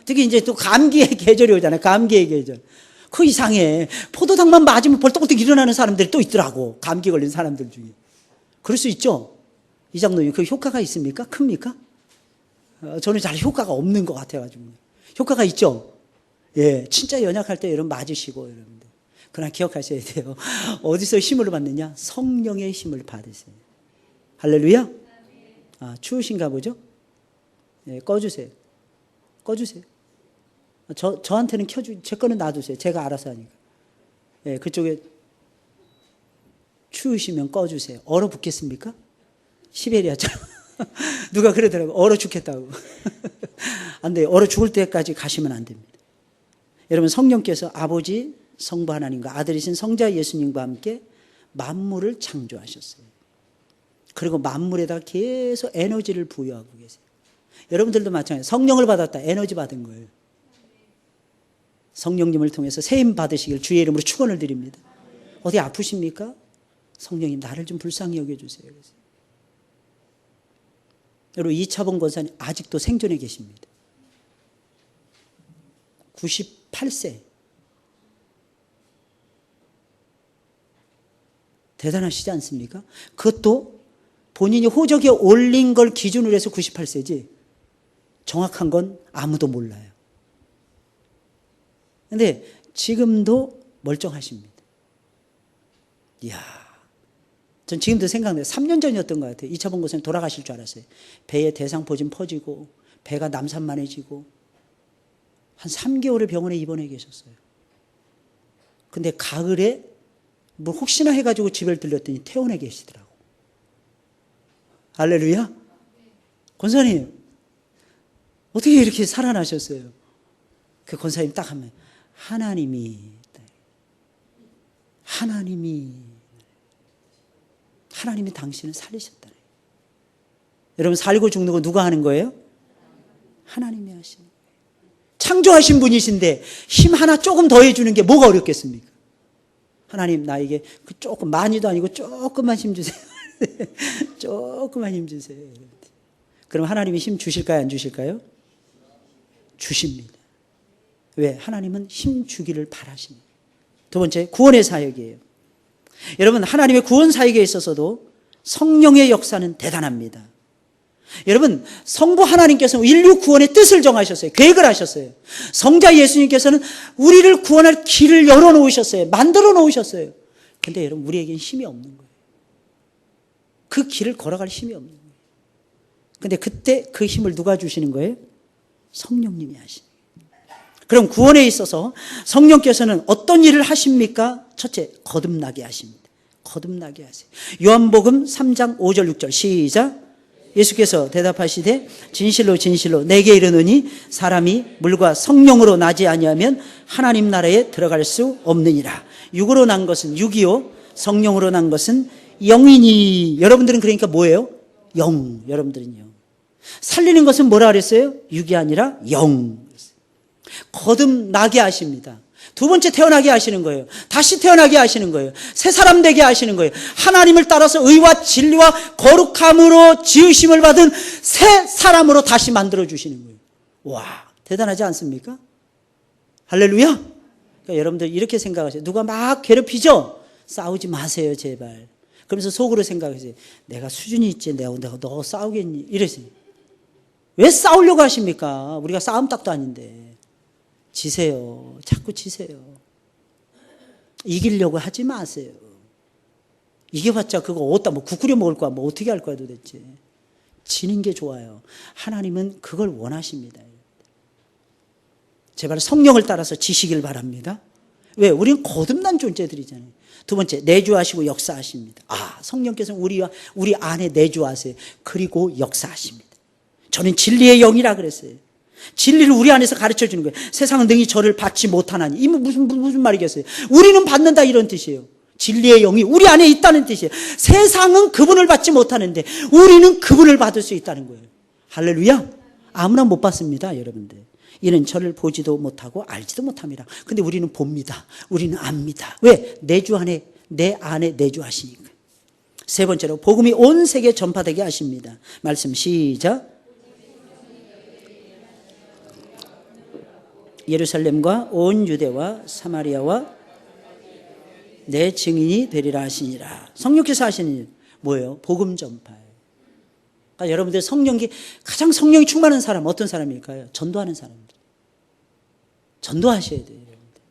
특히 이제 또 감기의 계절이 오잖아요. 감기의 계절. 그거 이상해. 포도당만 맞으면 벌떡벌떡 일어나는 사람들이 또 있더라고. 감기 걸린 사람들 중에. 그럴 수 있죠. 이장로님 그 효과가 있습니까? 큽니까? 저는 잘 효과가 없는 것 같아가지고. 효과가 있죠. 예, 진짜 연약할 때 여러분 맞으시고 여러분들. 그러나 기억하셔야 돼요. 어디서 힘을 받느냐? 성령의 힘을 받으세요. 할렐루야. 추우신가 보죠? 예, 꺼주세요. 꺼주세요. 저한테는 제 거는 놔두세요. 제가 알아서 하니까. 예, 그쪽에 추우시면 꺼주세요. 얼어 붙겠습니까? 시베리아처럼. 누가 그러더라고요. 얼어 죽겠다고. 안 돼요. 얼어 죽을 때까지 가시면 안 됩니다. 여러분 성령께서 아버지 성부 하나님과 아들이신 성자 예수님과 함께 만물을 창조하셨어요. 그리고 만물에다 계속 에너지를 부여하고 계세요. 여러분들도 마찬가지예요. 성령을 받았다. 에너지 받은 거예요. 성령님을 통해서 세임 받으시길 주의 이름으로 축원을 드립니다. 어디 아프십니까? 성령님 나를 좀 불쌍히 여겨주세요. 그래서. 여러분 이차범 권사님 아직도 생존해 계십니다. 98세. 대단하시지 않습니까? 그것도 본인이 호적에 올린 걸 기준으로 해서 98세지 정확한 건 아무도 몰라요. 그런데 지금도 멀쩡하십니다. 이야, 전 지금도 생각나요. 3년 전이었던 것 같아요. 이차범 권사님 돌아가실 줄 알았어요. 배에 대상포진 퍼지고 배가 남산만해지고 한 3개월을 병원에 입원해 계셨어요. 근데 가을에 뭐 혹시나 해가지고 집을 들렸더니 퇴원해 계시더라고. 할렐루야. 권사님 어떻게 이렇게 살아나셨어요? 그 권사님 딱 하면 하나님이 당신을 살리셨다. 여러분 살고 죽는 거 누가 하는 거예요? 하나님이 하시는 거예요. 창조하신 분이신데 힘 하나 조금 더해주는 게 뭐가 어렵겠습니까? 하나님 나에게 그 조금 많이도 아니고 조금만 힘 주세요. 조금만 힘 주세요. 그럼 하나님이 힘 주실까요? 안 주실까요? 주십니다. 왜? 하나님은 힘 주기를 바라십니다. 두 번째, 구원의 사역이에요. 여러분 하나님의 구원 사역에 있어서도 성령의 역사는 대단합니다. 여러분 성부 하나님께서는 인류 구원의 뜻을 정하셨어요. 계획을 하셨어요. 성자 예수님께서는 우리를 구원할 길을 열어놓으셨어요. 만들어 놓으셨어요. 그런데 여러분 우리에겐 힘이 없는 거예요. 그 길을 걸어갈 힘이 없는 거예요. 그런데 그때 그 힘을 누가 주시는 거예요? 성령님이 하시는 거예요. 그럼 구원에 있어서 성령께서는 어떤 일을 하십니까? 첫째, 거듭나게 하십니다. 거듭나게 하세요. 요한복음 3장 5절 6절 시작. 예수께서 대답하시되 진실로 진실로 내게 이르노니 사람이 물과 성령으로 나지 아니하면 하나님 나라에 들어갈 수 없느니라. 육으로 난 것은 육이요 성령으로 난 것은 영이니. 여러분들은 그러니까 뭐예요? 영. 여러분들은요. 살리는 것은 뭐라 그랬어요? 육이 아니라 영. 거듭나게 하십니다. 두 번째 태어나게 하시는 거예요. 다시 태어나게 하시는 거예요. 새 사람 되게 하시는 거예요. 하나님을 따라서 의와 진리와 거룩함으로 지으심을 받은 새 사람으로 다시 만들어 주시는 거예요. 와, 대단하지 않습니까? 할렐루야. 그러니까 여러분들 이렇게 생각하세요. 누가 막 괴롭히죠? 싸우지 마세요, 제발. 그러면서 속으로 생각하세요. 내가 수준이 있지, 내가 너 싸우겠니? 이러세요. 왜 싸우려고 하십니까? 우리가 싸움 딱도 아닌데. 지세요. 자꾸 지세요. 이기려고 하지 마세요. 이겨봤자 그거 어디다 뭐 국 끓여 먹을 거야, 뭐 어떻게 할 거야 도대체. 지는 게 좋아요. 하나님은 그걸 원하십니다. 제발 성령을 따라서 지시길 바랍니다. 왜? 우리는 거듭난 존재들이잖아요. 두 번째, 내주하시고 역사하십니다. 아, 성령께서는 우리 안에 내주하세요. 그리고 역사하십니다. 저는 진리의 영이라 그랬어요. 진리를 우리 안에서 가르쳐 주는 거예요. 세상은 능히 저를 받지 못하나니. 이 무슨 말이겠어요? 우리는 받는다 이런 뜻이에요. 진리의 영이 우리 안에 있다는 뜻이에요. 세상은 그분을 받지 못하는데 우리는 그분을 받을 수 있다는 거예요. 할렐루야. 아무나 못 받습니다, 여러분들. 이는 저를 보지도 못하고 알지도 못합니다. 근데 우리는 봅니다. 우리는 압니다. 왜? 내 안에 내주하시니까. 세 번째로 복음이 온 세계에 전파되게 하십니다. 말씀 시작. 예루살렘과 온 유대와 사마리아와 내 증인이 되리라 하시니라. 성령께서 하시는 일 뭐예요? 복음 전파예요. 그러니까 여러분들 가장 성령이 충만한 사람 어떤 사람일까요? 전도하는 사람들. 전도하셔야 돼요. 여러분들.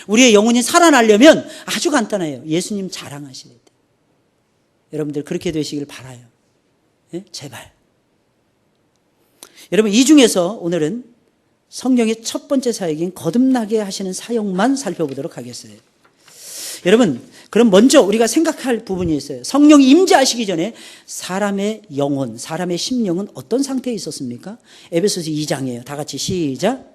우리의 영혼이 살아나려면 아주 간단해요. 예수님 자랑하셔야 돼요. 여러분들 그렇게 되시길 바라요. 예? 제발. 여러분 이 중에서 오늘은 성령의 첫 번째 사역인 거듭나게 하시는 사역만 살펴보도록 하겠어요. 여러분, 그럼 먼저 우리가 생각할 부분이 있어요. 성령이 임재하시기 전에 사람의 영혼, 사람의 심령은 어떤 상태에 있었습니까? 에베소서 2장이에요. 다 같이 시작.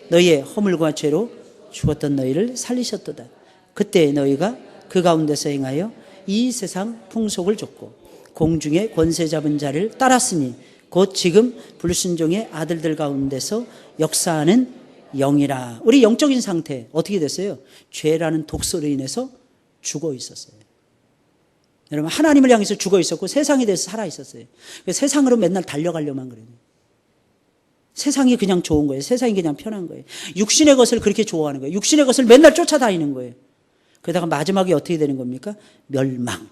너희의 허물과 죄로 죽었던 너희를 살리셨도다. 그때 너희가 그 가운데서 행하여 이 세상 풍속을 좇고 공중의 권세 잡은 자를 따랐으니 곧 지금 불순종의 아들들 가운데서 역사하는 영이라. 우리 영적인 상태 어떻게 됐어요? 죄라는 독소로 인해서 죽어 있었어요. 여러분 하나님을 향해서 죽어 있었고 세상에 대해서 살아 있었어요. 세상으로 맨날 달려가려만 그래요. 세상이 그냥 좋은 거예요. 세상이 그냥 편한 거예요. 육신의 것을 그렇게 좋아하는 거예요. 육신의 것을 맨날 쫓아다니는 거예요. 그러다가 마지막에 어떻게 되는 겁니까? 멸망.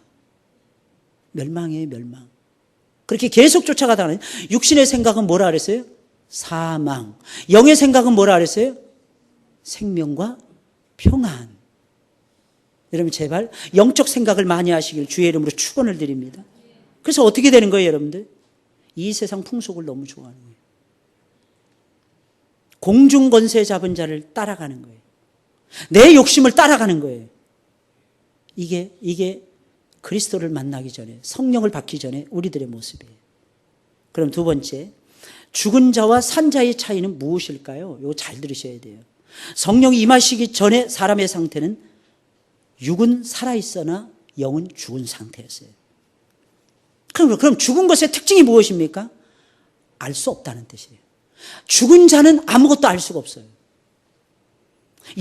멸망이에요, 멸망. 그렇게 계속 쫓아가다가 육신의 생각은 뭐라 그랬어요? 사망. 영의 생각은 뭐라 그랬어요? 생명과 평안. 여러분 제발 영적 생각을 많이 하시길 주의 이름으로 축원을 드립니다. 그래서 어떻게 되는 거예요, 여러분들? 이 세상 풍속을 너무 좋아하는 거예요. 공중 권세 잡은 자를 따라가는 거예요. 내 욕심을 따라가는 거예요. 이게 그리스도를 만나기 전에, 성령을 받기 전에 우리들의 모습이에요. 그럼 두 번째, 죽은 자와 산 자의 차이는 무엇일까요? 이거 잘 들으셔야 돼요. 성령이 임하시기 전에 사람의 상태는 육은 살아있으나 영은 죽은 상태였어요. 그럼 죽은 것의 특징이 무엇입니까? 알 수 없다는 뜻이에요. 죽은 자는 아무것도 알 수가 없어요.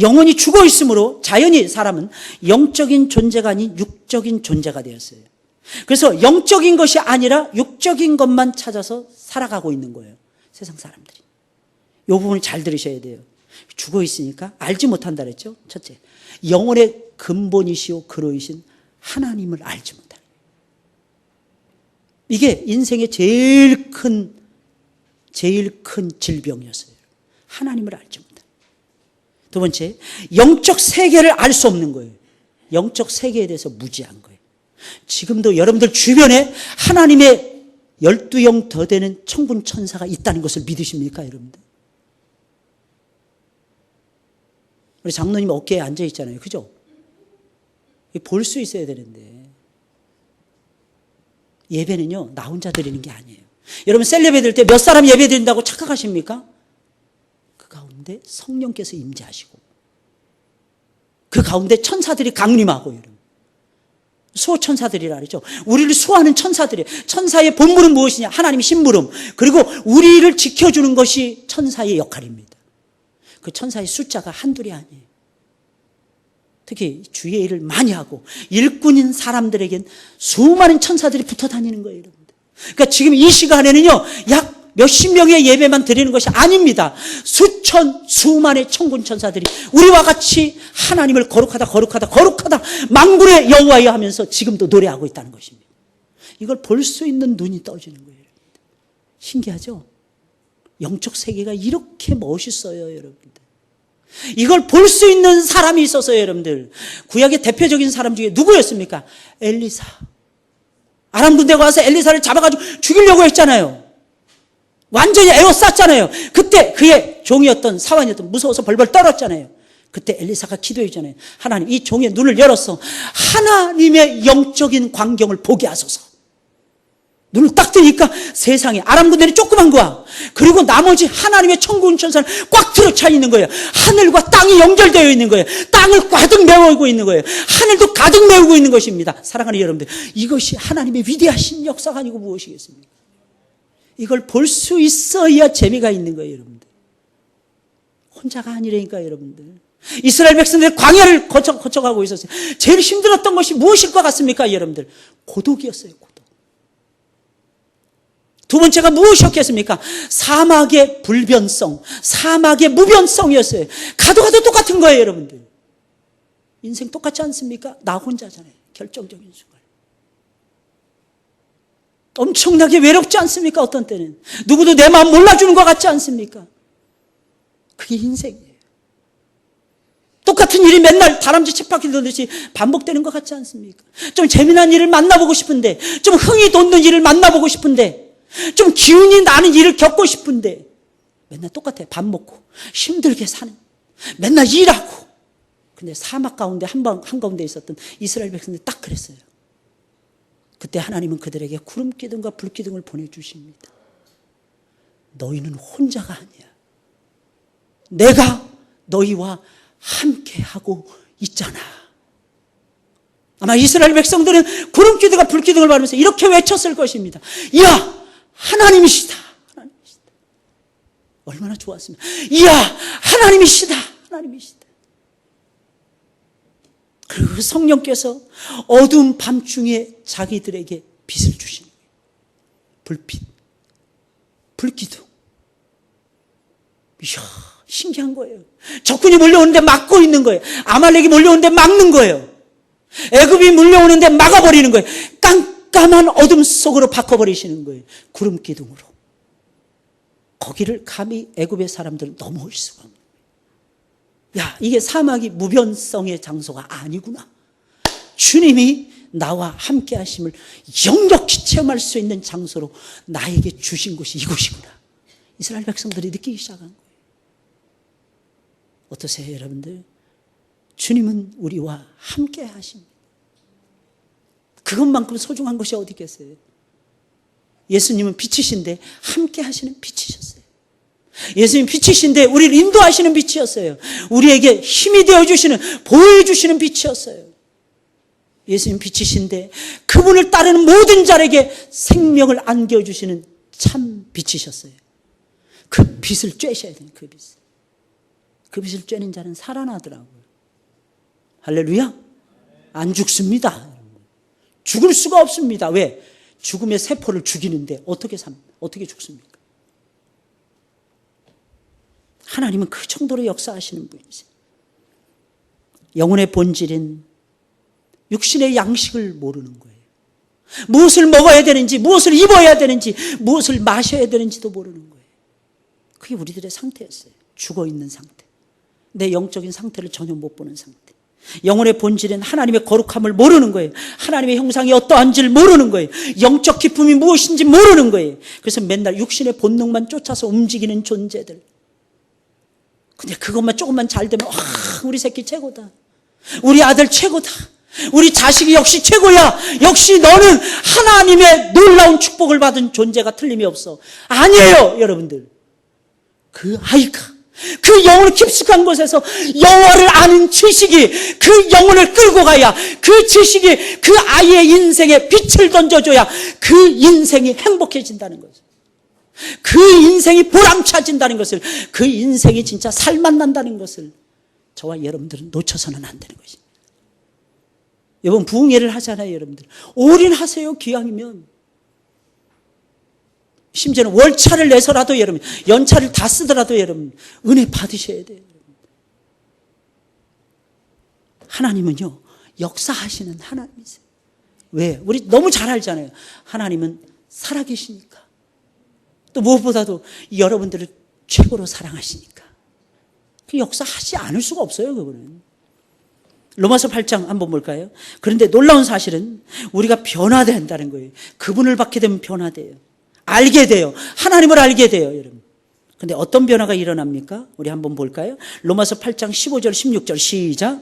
영혼이 죽어 있으므로 자연히 사람은 영적인 존재가 아닌 육적인 존재가 되었어요. 그래서 영적인 것이 아니라 육적인 것만 찾아서 살아가고 있는 거예요. 세상 사람들이. 이 부분을 잘 들으셔야 돼요. 죽어 있으니까 알지 못한다 그랬죠. 첫째, 영혼의 근본이시오 그로이신 하나님을 알지 못하는 거예요. 이게 인생의 제일 큰 질병이었어요. 하나님을 알지 못하는. 두 번째, 영적 세계를 알 수 없는 거예요. 영적 세계에 대해서 무지한 거예요. 지금도 여러분들 주변에 하나님의 12영 더 되는 천군 천사가 있다는 것을 믿으십니까, 여러분들? 우리 장로님 어깨에 앉아 있잖아요. 그죠? 볼 수 있어야 되는데. 예배는요, 나 혼자 드리는 게 아니에요. 여러분 셀레브 드릴 때 몇 사람 예배 드린다고 착각하십니까? 그 가운데 성령께서 임재하시고 그 가운데 천사들이 강림하고 여러분. 수호천사들이라 그러죠. 우리를 수호하는 천사들이에요. 천사의 본물은 무엇이냐? 하나님의 심부름. 그리고 우리를 지켜주는 것이 천사의 역할입니다. 그 천사의 숫자가 한둘이 아니에요. 특히 주의 일을 많이 하고 일꾼인 사람들에겐 수많은 천사들이 붙어 다니는 거예요, 여러분들. 그러니까 지금 이 시간에는요, 약 몇십 명의 예배만 드리는 것이 아닙니다. 수만의 천군 천사들이 우리와 같이 하나님을 거룩하다 만군의 여호와여 하면서 지금도 노래하고 있다는 것입니다. 이걸 볼 수 있는 눈이 떠지는 거예요. 신기하죠? 영적 세계가 이렇게 멋있어요, 여러분들. 이걸 볼 수 있는 사람이 있었어요, 여러분들. 구약의 대표적인 사람 중에 누구였습니까? 엘리사. 아람 군대가 와서 엘리사를 잡아가지고 죽이려고 했잖아요. 완전히 에워쌌잖아요. 그때 그의 종이었던 사환이었던 무서워서 벌벌 떨었잖아요. 그때 엘리사가 기도했잖아요. 하나님, 이 종의 눈을 열어서 하나님의 영적인 광경을 보게 하소서. 눈을 딱 뜨니까 세상에 아람 군대는 조그만 거야. 그리고 나머지 하나님의 천군 천사는 꽉 들어차 있는 거예요. 하늘과 땅이 연결되어 있는 거예요. 땅을 가득 메우고 있는 거예요. 하늘도 가득 메우고 있는 것입니다. 사랑하는 여러분들, 이것이 하나님의 위대하신 역사가 아니고 무엇이겠습니까? 이걸 볼 수 있어야 재미가 있는 거예요, 여러분들. 혼자가 아니라니까, 여러분들. 이스라엘 백성들이 광야를 거쳐가고 있었어요. 제일 힘들었던 것이 무엇일 것 같습니까, 여러분들? 고독이었어요, 고독. 두 번째가 무엇이었겠습니까? 사막의 불변성, 사막의 무변성이었어요. 가도 똑같은 거예요, 여러분들. 인생 똑같지 않습니까? 나 혼자잖아요, 결정적인 순간. 엄청나게 외롭지 않습니까? 어떤 때는 누구도 내 마음 몰라주는 것 같지 않습니까? 그게 인생이에요. 똑같은 일이 맨날 다람쥐 쳇바퀴 돌듯이 반복되는 것 같지 않습니까? 좀 재미난 일을 만나보고 싶은데, 좀 흥이 돋는 일을 만나보고 싶은데, 좀 기운이 나는 일을 겪고 싶은데 맨날 똑같아요. 밥 먹고 힘들게 사는, 맨날 일하고. 근데 사막 가운데 한가운데 있었던 이스라엘 백성들이 딱 그랬어요. 그때 하나님은 그들에게 구름기둥과 불기둥을 보내주십니다. 너희는 혼자가 아니야. 내가 너희와 함께하고 있잖아. 아마 이스라엘 백성들은 구름기둥과 불기둥을 받으면서 이렇게 외쳤을 것입니다. 이야, 하나님이시다. 하나님이시다. 얼마나 좋았습니까? 이야, 하나님이시다. 하나님이시다. 그리고 성령께서 어두운 밤중에 자기들에게 빛을 주시는 거예요. 불빛, 불기둥. 이야, 신기한 거예요. 적군이 몰려오는데 막고 있는 거예요. 아말렉이 몰려오는데 막는 거예요. 애굽이 몰려오는데 막아버리는 거예요. 깜깜한 어둠 속으로 바꿔버리시는 거예요. 구름 기둥으로. 거기를 감히 애굽의 사람들은 넘어올 수가 없는 거예요. 야, 이게 사막이 무변성의 장소가 아니구나. 주님이 나와 함께 하심을 역력히 체험할 수 있는 장소로 나에게 주신 곳이 이곳이구나. 이스라엘 백성들이 느끼기 시작한 거예요. 어떠세요, 여러분들? 주님은 우리와 함께 하십니다. 그것만큼 소중한 것이 어디 있겠어요? 예수님은 빛이신데 함께 하시는 빛이셨어요. 예수님 빛이신데 우리를 인도하시는 빛이었어요. 우리에게 힘이 되어주시는, 보호해주시는 빛이었어요. 예수님 빛이신데 그분을 따르는 모든 자에게 생명을 안겨주시는 참 빛이셨어요. 그 빛을 쬐셔야 돼요. 그 빛을. 그 빛을 쬐는 자는 살아나더라고요. 할렐루야. 안 죽습니다. 죽을 수가 없습니다. 왜? 죽음의 세포를 죽이는데 어떻게 죽습니까? 하나님은 그 정도로 역사하시는 분이세요. 영혼의 본질은 육신의 양식을 모르는 거예요. 무엇을 먹어야 되는지, 무엇을 입어야 되는지, 무엇을 마셔야 되는지도 모르는 거예요. 그게 우리들의 상태였어요. 죽어있는 상태. 내 영적인 상태를 전혀 못 보는 상태. 영혼의 본질은 하나님의 거룩함을 모르는 거예요. 하나님의 형상이 어떠한지를 모르는 거예요. 영적 기쁨이 무엇인지 모르는 거예요. 그래서 맨날 육신의 본능만 쫓아서 움직이는 존재들. 근데 그것만 조금만 잘 되면 우리 새끼 최고다. 우리 아들 최고다. 우리 자식이 역시 최고야. 역시 너는 하나님의 놀라운 축복을 받은 존재가 틀림이 없어. 아니에요, 여러분들. 그 아이가 그 영혼을 깊숙한 곳에서 여호와를 아는 지식이 그 영혼을 끌고 가야, 그 지식이 그 아이의 인생에 빛을 던져줘야 그 인생이 행복해진다는 것을, 그 인생이 보람차진다는 것을, 그 인생이 진짜 살맛난다는 것을 저와 여러분들은 놓쳐서는 안 되는 것입니다. 이번 부흥회를 하잖아요, 여러분들. 올인하세요, 기왕이면. 심지어는 월차를 내서라도 여러분, 연차를 다 쓰더라도 여러분, 은혜 받으셔야 돼요. 하나님은요, 역사하시는 하나님이세요. 왜? 우리 너무 잘 알잖아요. 하나님은 살아계시니까. 또 무엇보다도 여러분들을 최고로 사랑하시니까. 그 역사하지 않을 수가 없어요, 그거는. 로마서 8장 한번 볼까요? 그런데 놀라운 사실은 우리가 변화된다는 거예요. 그분을 받게 되면 변화돼요. 알게 돼요. 하나님을 알게 돼요, 여러분. 근데 어떤 변화가 일어납니까? 우리 한번 볼까요? 로마서 8장 15절 16절 시작.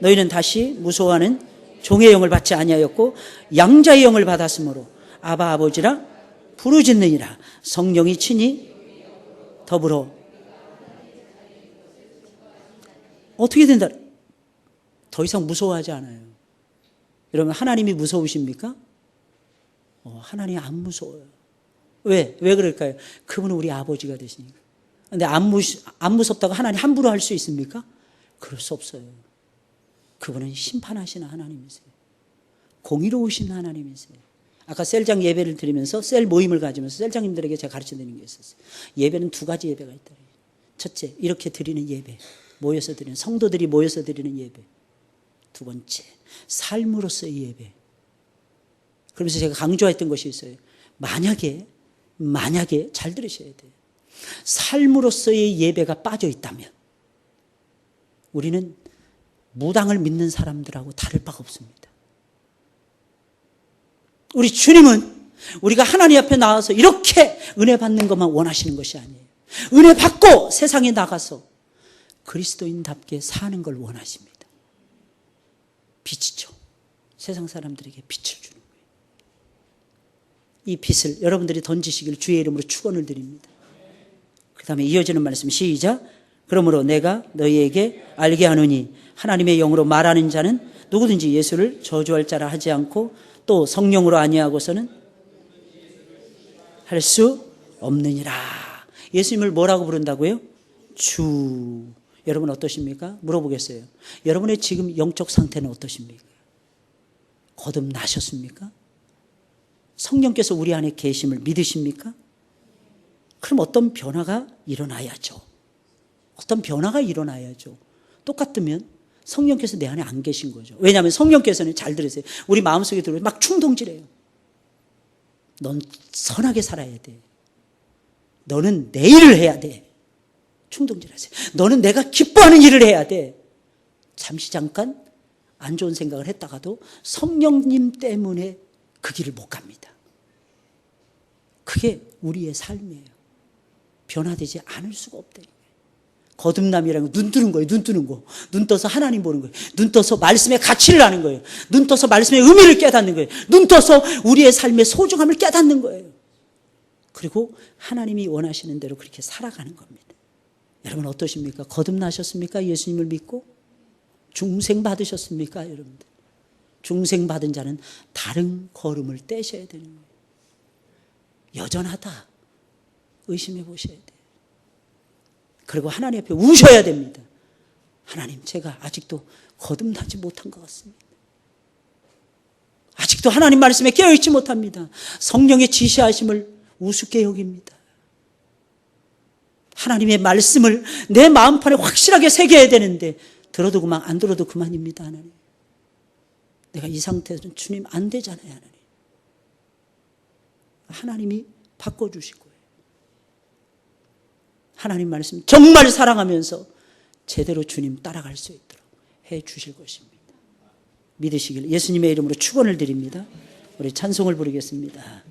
너희는 다시 무소하는 종의 영을 받지 아니하였고 양자의 영을 받았으므로 아바 아버지라 부르짖느니라. 성령이 친히 더불어 어떻게 된다? 더 이상 무서워하지 않아요. 여러분, 하나님이 무서우십니까? 하나님이 안 무서워요. 왜 그럴까요? 그분은 우리 아버지가 되시니까. 근데 안 무섭다고 하나님 함부로 할 수 있습니까? 그럴 수 없어요. 그분은 심판하시는 하나님이세요. 공의로우신 하나님이세요. 아까 셀장 예배를 드리면서 셀 모임을 가지면서 셀장님들에게 제가 가르쳐 드리는 게 있었어요. 예배는 두 가지 예배가 있다. 첫째, 이렇게 드리는 예배, 모여서 드리는, 성도들이 모여서 드리는 예배. 두 번째, 삶으로서의 예배. 그러면서 제가 강조했던 것이 있어요. 만약에 잘 들으셔야 돼요. 삶으로서의 예배가 빠져 있다면 우리는 무당을 믿는 사람들하고 다를 바가 없습니다. 우리 주님은 우리가 하나님 앞에 나와서 이렇게 은혜 받는 것만 원하시는 것이 아니에요. 은혜 받고 세상에 나가서 그리스도인답게 사는 걸 원하십니다. 빛이죠. 세상 사람들에게 빛을 주는 거예요. 이 빛을 여러분들이 던지시길 주의 이름으로 축원을 드립니다. 그 다음에 이어지는 말씀 시작. 그러므로 내가 너희에게 알게 하노니 하나님의 영으로 말하는 자는 누구든지 예수를 저주할 자라 하지 않고 또 성령으로 아니하고서는 할 수 없느니라. 예수님을 뭐라고 부른다고요? 주. 여러분 어떠십니까? 물어보겠어요. 여러분의 지금 영적 상태는 어떠십니까? 거듭나셨습니까? 성령께서 우리 안에 계심을 믿으십니까? 그럼 어떤 변화가 일어나야죠. 어떤 변화가 일어나야죠. 똑같으면 성령께서 내 안에 안 계신 거죠. 왜냐하면 성령께서는 잘 들으세요. 우리 마음속에 들어오면 막 충동질해요. 넌 선하게 살아야 돼. 너는 내 일을 해야 돼. 충동질하세요. 너는 내가 기뻐하는 일을 해야 돼. 잠시 잠깐 안 좋은 생각을 했다가도 성령님 때문에 그 길을 못 갑니다. 그게 우리의 삶이에요. 변화되지 않을 수가 없다는 거예요. 거듭남이라는 거, 눈 뜨는 거예요. 눈 뜨는 거. 눈 떠서 하나님 보는 거예요. 눈 떠서 말씀의 가치를 아는 거예요. 눈 떠서 말씀의 의미를 깨닫는 거예요. 눈 떠서 우리의 삶의 소중함을 깨닫는 거예요. 그리고 하나님이 원하시는 대로 그렇게 살아가는 겁니다. 여러분 어떠십니까? 거듭나셨습니까? 예수님을 믿고? 중생 받으셨습니까? 여러분들. 중생 받은 자는 다른 걸음을 떼셔야 되는 거예요. 여전하다. 의심해 보셔야 돼요. 그리고 하나님 앞에 우셔야 됩니다. 하나님, 제가 아직도 거듭나지 못한 것 같습니다. 아직도 하나님 말씀에 깨어있지 못합니다. 성령의 지시하심을 우습게 여깁니다. 하나님의 말씀을 내 마음판에 확실하게 새겨야 되는데 들어도 그만, 안 들어도 그만입니다. 하나님, 내가 이 상태는 주님 안 되잖아요. 하나님, 하나님이 바꿔주실 거예요. 하나님 말씀 정말 사랑하면서 제대로 주님 따라갈 수 있도록 해 주실 것입니다. 믿으시길 예수님의 이름으로 축원을 드립니다. 우리 찬송을 부르겠습니다.